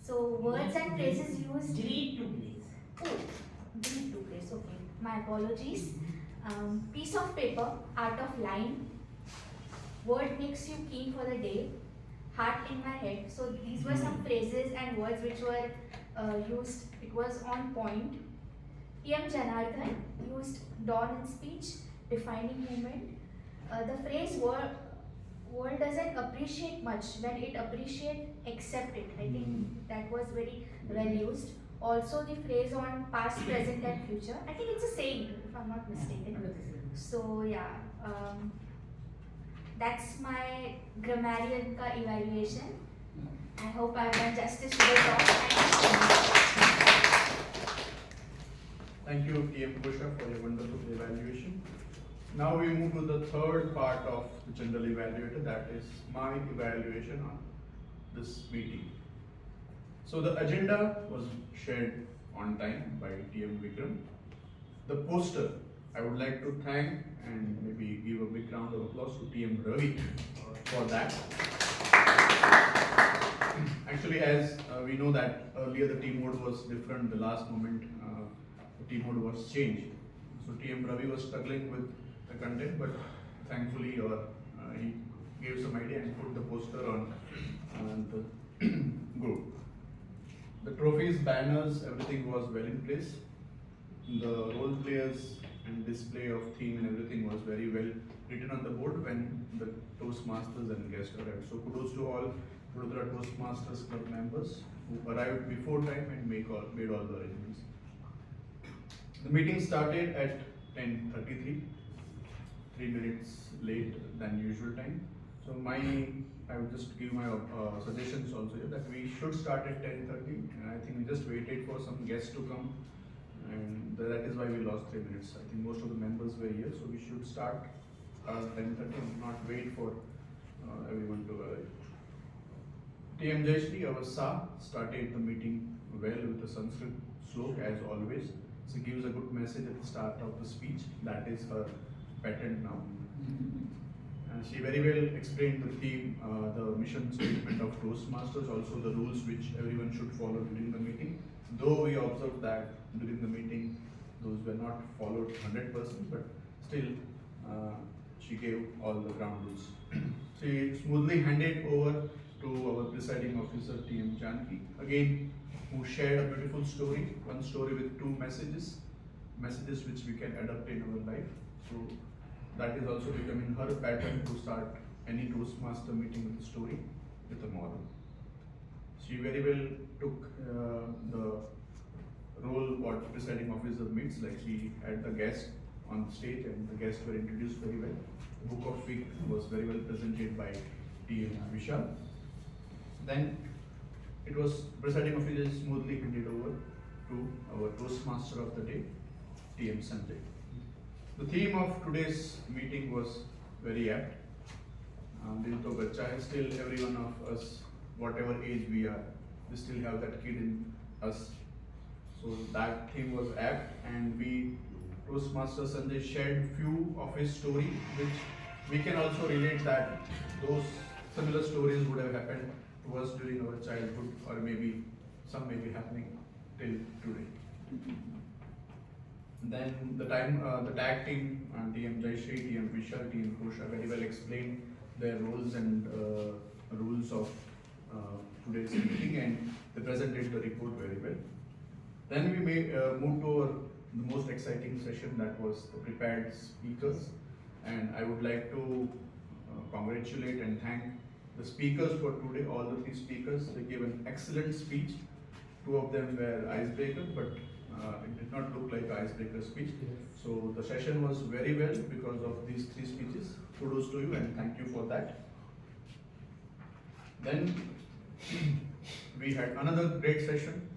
So words and phrases used. Great to grace. Oh, great to grace, okay. My apologies. Piece of paper, art of line. Word makes you keen for the day. Heart in my head. So these were some phrases and words which were used. It was on point. TM Janardhan used dawn in speech, defining movement. The phrase world doesn't appreciate much. When it appreciate, accept it. I think that was very well used. Also the phrase on past, present and future. I think it's a saying if I'm not mistaken. So yeah, that's my grammarian ka evaluation. I hope I've done justice to the talk. Thank you, TM Bacha, for your wonderful evaluation. Now we move to the third part of the general evaluator, that is my evaluation on this meeting. So the agenda was shared on time by TM Vikram. The poster, I would like to thank and maybe give a big round of applause to TM Ravi for that. Actually, as we know that earlier the team mode was different, the last moment the team mode was changed. So TM Ravi was struggling with the content, but thankfully he gave some idea and put the poster on the group. The trophies, banners, everything was well in place. The role players and display of theme and everything was very well written on the board when the Toastmasters and guests arrived. So kudos to all Vadodara Toastmasters Club members who arrived before time and made all the arrangements. The meeting started at 10:33, 3 minutes late than usual time. So I would just give my suggestions also here that we should start at 10:30, and I think we just waited for some guests to come, and that is why we lost 3 minutes. I think most of the members were here, so we should start at 10:30 and not wait for everyone to arrive. TM Jayashri, our SA, started the meeting well with the Sanskrit slok as always. She gives a good message at the start of the speech. That is her patent now. She very well explained the theme, the mission statement of Toastmasters, also the rules which everyone should follow during the meeting. Though we observed that during the meeting, those were not followed 100%, but still she gave all the ground rules. She smoothly handed over to our presiding officer, TM Janki, again, who shared a beautiful story, one story with two messages which we can adapt in our life. So that is also becoming her pattern to start any Toastmaster meeting with a story, with a moral. She very well took the role what presiding officer meets, like she had the guest on stage and the guests were introduced very well. The Book of Week was very well presented by TM Vishal. Then it was presiding officer smoothly handed over to our Toastmaster of the day, TM Sanjay. The theme of today's meeting was very apt. Dil to Bacha hai, still every one of us, whatever age we are, we still have that kid in us. So that theme was apt, and Toastmaster Sanjay shared few of his story, which we can also relate that those similar stories would have happened to us during our childhood, or maybe some may be happening till today. Then the tag team, TM Jayashri, TM Vishal, TM Kosha very well explained their roles and rules of today's meeting, and they presented the report very well. Then we may move to the most exciting session, that was the prepared speakers, and I would like to congratulate and thank the speakers for today. All the three speakers, they gave an excellent speech. Two of them were icebreaker, but it did not look like icebreaker speech. So the session was very well because of these three speeches. Kudos to you and thank you for that. Then we had another great session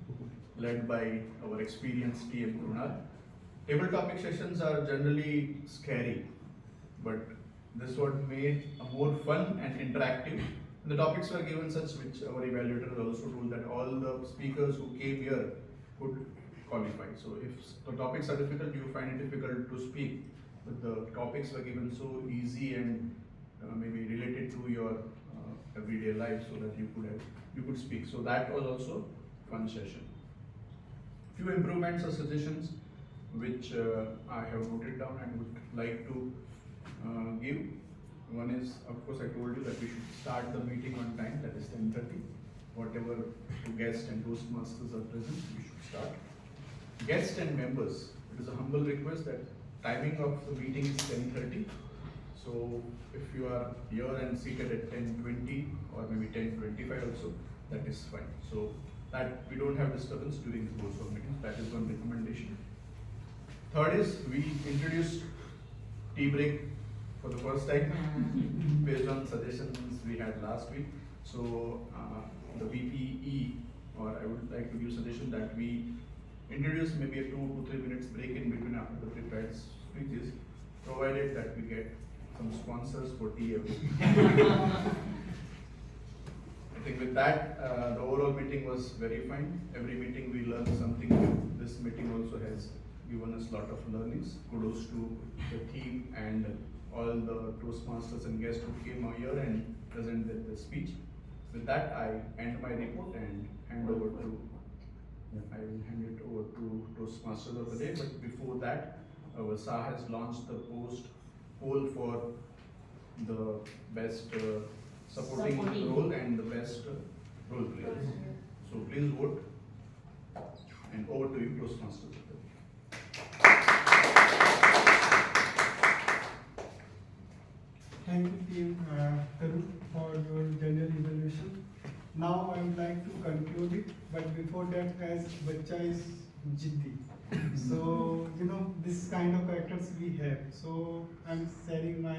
led by our experienced TM Krunal. Table topic sessions are generally scary, but this one made a more fun and interactive. The topics were given such which our evaluator also told that all the speakers who came here could qualify. So if the topics are difficult, you find it difficult to speak, but the topics were given so easy and maybe related to your everyday life, so that you could speak. So that was also fun session. Few improvements or suggestions which I have noted down and would like to give. One is, of course, I told you that we should start the meeting on time, that is 10:30. Whatever guests and Toastmasters are present, we should start. Guests and members, it is a humble request that timing of the meeting is 10:30. So if you are here and seated at 10:20 or maybe 10:25 also, that is fine. So that we don't have disturbance during the course of meetings. That is one recommendation. Third is, we introduced tea break for the first time based on suggestions we had last week. So the VPE, or I would like to give suggestion that we introduce maybe a 2 to 3 minutes break in between after the prepared speeches, provided that we get some sponsors for tea every week. I think with that, the overall meeting was very fine. Every meeting we learn something new. This meeting also has given us a lot of learnings. Kudos to the team and all the Toastmasters and guests who came here and presented the speech. With that, I end my report and hand over to, I will hand it over to Toastmasters of the day. But before that, our SAH has launched the poll for the best supporting role and the best role players. So please vote, and over to you, Toastmasters. Thank you, team Tarun, for your general evaluation. Now I would like to conclude it, but before that, as Bacha is Jiddi. So, this kind of characters we have. So, I'm sharing my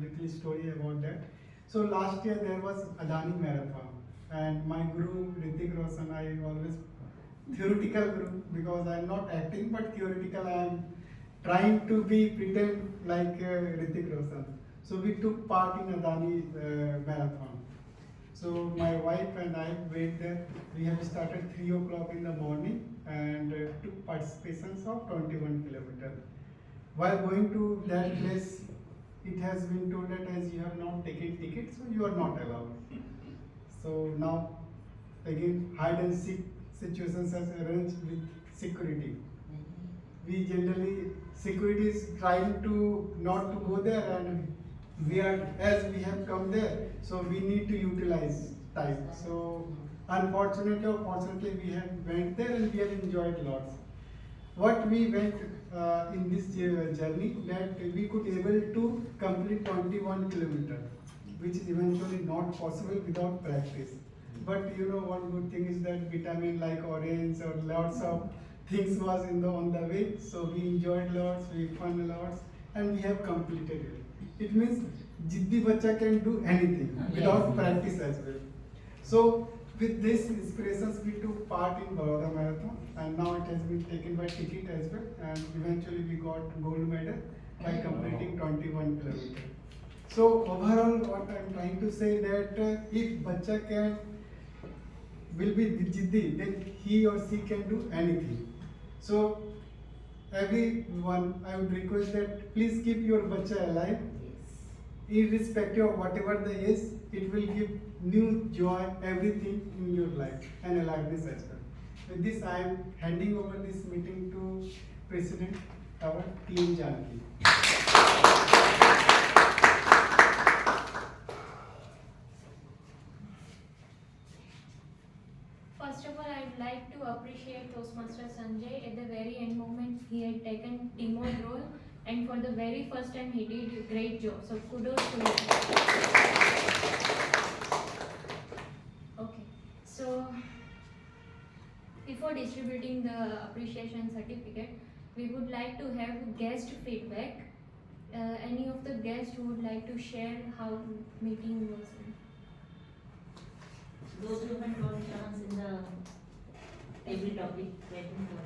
little story about that. So, last year there was Adani Marathon, and my guru, Hrithik Roshan, I always, theoretical guru, because I'm not acting, but theoretical, I am trying to be pretend like Hrithik Roshan. So we took part in Adani marathon. So my wife and I went there. We have started 3 o'clock in the morning and took participations of 21 kilometers. While going to that place, it has been told that as you have not taken ticket, so you are not allowed. So now, again, hide and seek situations are arranged with security. We generally, security is trying to not to go there, and as we have come there, so we need to utilize time. So unfortunately or fortunately, we have went there and we have enjoyed lots. What we went in this journey, that we could able to complete 21 kilometers, which is eventually not possible without practice. But one good thing is that vitamin like orange or lots of things was on the way. So we enjoyed lots, we fun lots, and we have completed it. It means Jiddi Bacha can do anything without practice as well. So with this inspirations, we took part in Baroda Marathon, and now it has been taken by ticket as well, and eventually we got gold medal by completing 21 kilometers. So overall, what I am trying to say that if Bacha will be Jiddi, then he or she can do anything. So everyone, I would request that please keep your Bacha alive. Irrespective of whatever the age, it will give new joy, everything in your life, and aliveness as well. With this, I am handing over this meeting to President, our TM Janaki. appreciate Toastmaster Sanjay. At the very end moment, he had taken teamwork role, and for the very first time, he did a great job. So kudos to him. Okay, so before distributing the appreciation certificate, we would like to have guest feedback. Any of the guests who would like to share how meeting was? Those who haven't got a chance in the every topic, let them go.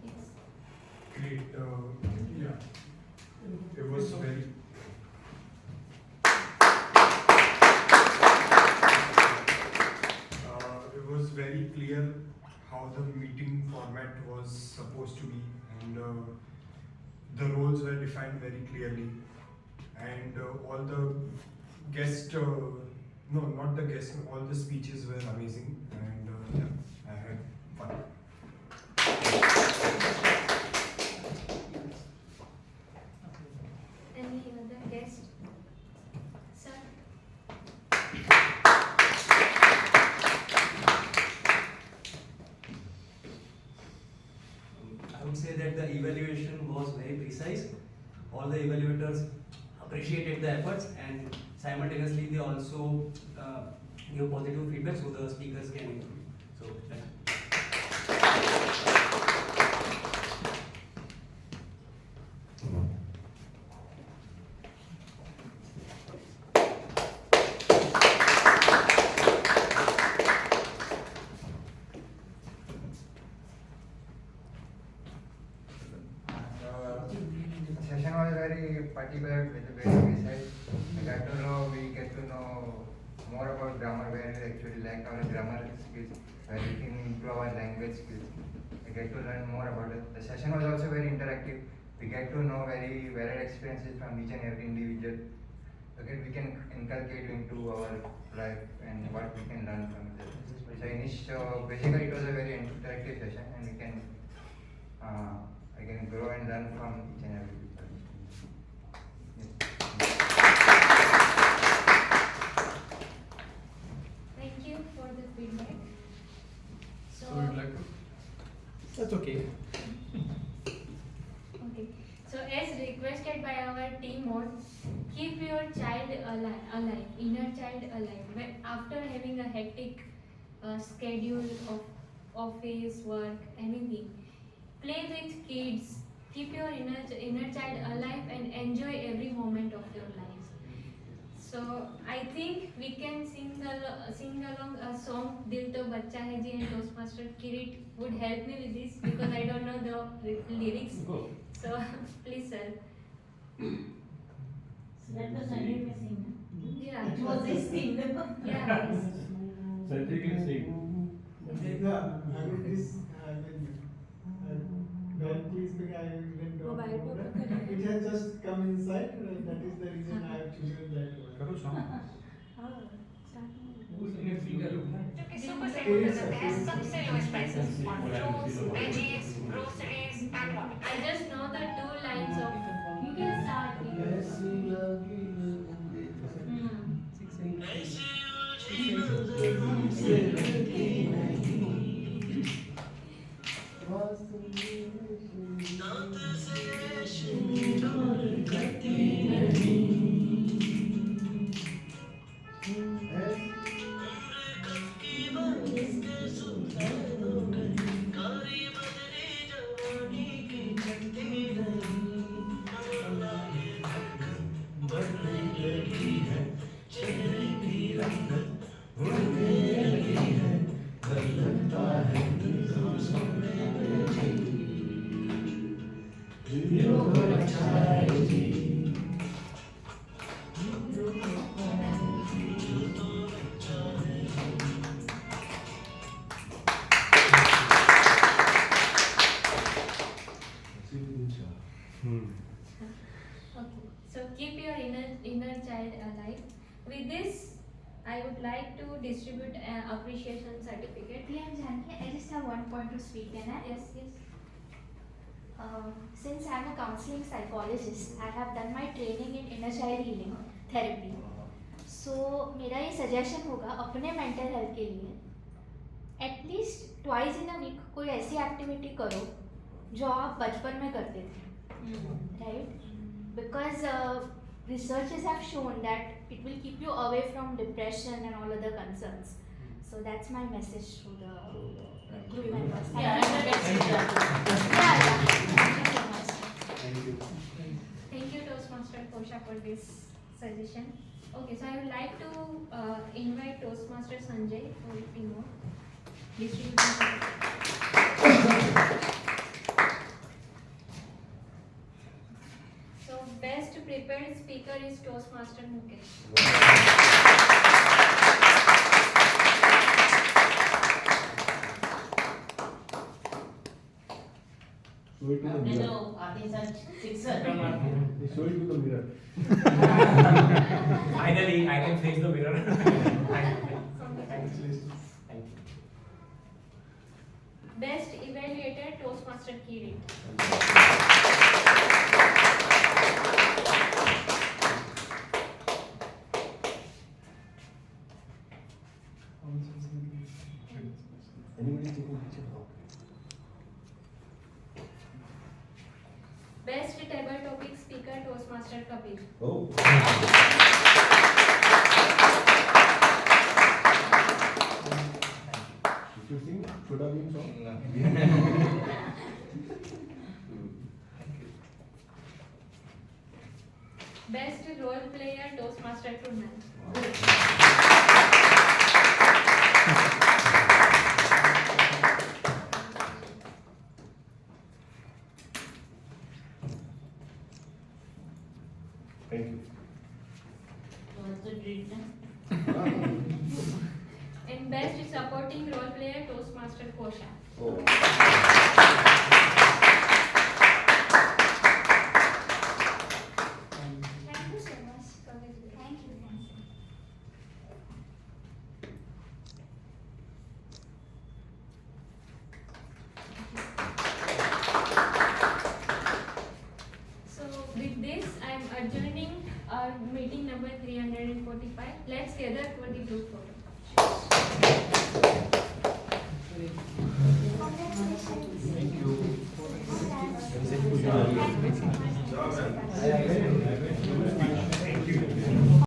Yes. Great. Yeah. It was very. It was very clear how the meeting format was supposed to be, and the roles were defined very clearly, and all the guest, no, not the guest, all the speeches were amazing, and yeah, I had fun. Any other guest? Sir? I would say that the evaluation was very precise. All the evaluators appreciated the efforts, and simultaneously they also give positive feedback so the speakers can improve. So session was very particular with the very research. We get to know more about grammar, where we actually lack our grammar skills, where we can improve our language skills. We get to learn more about it. The session was also very interactive. We get to know very varied experiences from each and every individual. Okay, we can inculcate into our life and what we can learn from it. So basically it was a very interactive session, and we can grow and learn from each and every people. Thank you for the feedback. So you'd like to? That's okay. Okay. So as requested by our team mode, keep your child alive, inner child alive. After having a hectic schedule of office, work, anything, play with kids. Keep your inner child alive and enjoy every moment of your life. So I think we can sing along a song Dil To Bacha Hai Ji, and Toastmaster Kirit would help me with this because I don't know the lyrics. So please sir. That was Sanjay sing. Yeah. It was his thing. Yeah. Sanjay can sing. Yeah, I mean this, please speak, I even don't know. It has just come inside, that is the reason I have chosen that one. जो कि super set में देते हैं सबसे lowest prices on fruits, veggies, groceries and more. I just know the two lines of. You can start. Okay, so keep your inner child alive. With this, I would like to distribute an appreciation certificate. Yeah, Janki, I just have one point to speak in. Yes, yes. Since I am a counseling psychologist, I have done my training in inner child healing therapy. So मेरा ये suggestion होगा अपने mental health के लिए at least twice in a week कोई ऐसी activity करो जो आप बचपन में करते थे, right? Because researchers have shown that it will keep you away from depression and all other concerns. So that's my message to the group members. Thank you so much. Thank you, Toastmaster Kosha, for this suggestion. Okay, so I would like to invite Toastmaster Sanjay for a few more. So, best prepared speaker is Toastmaster Mukesh. Show it to the mirror. No, I think that's sixer. Show it to the mirror. Finally, I can face the mirror. Best evaluator Toastmaster Kirit. Anybody taking picture? Best table topic speaker Toastmaster Kabir. Oh. Did you sing Choda Bheem song? Best role player Toastmaster Kunal. Thank you. And best supporting role player Toastmaster Kosha. Thank you so much. Thank you. So with this, I am adjourning our meeting number 345. Let's gather for the group photo. Thank you. Thank you so much.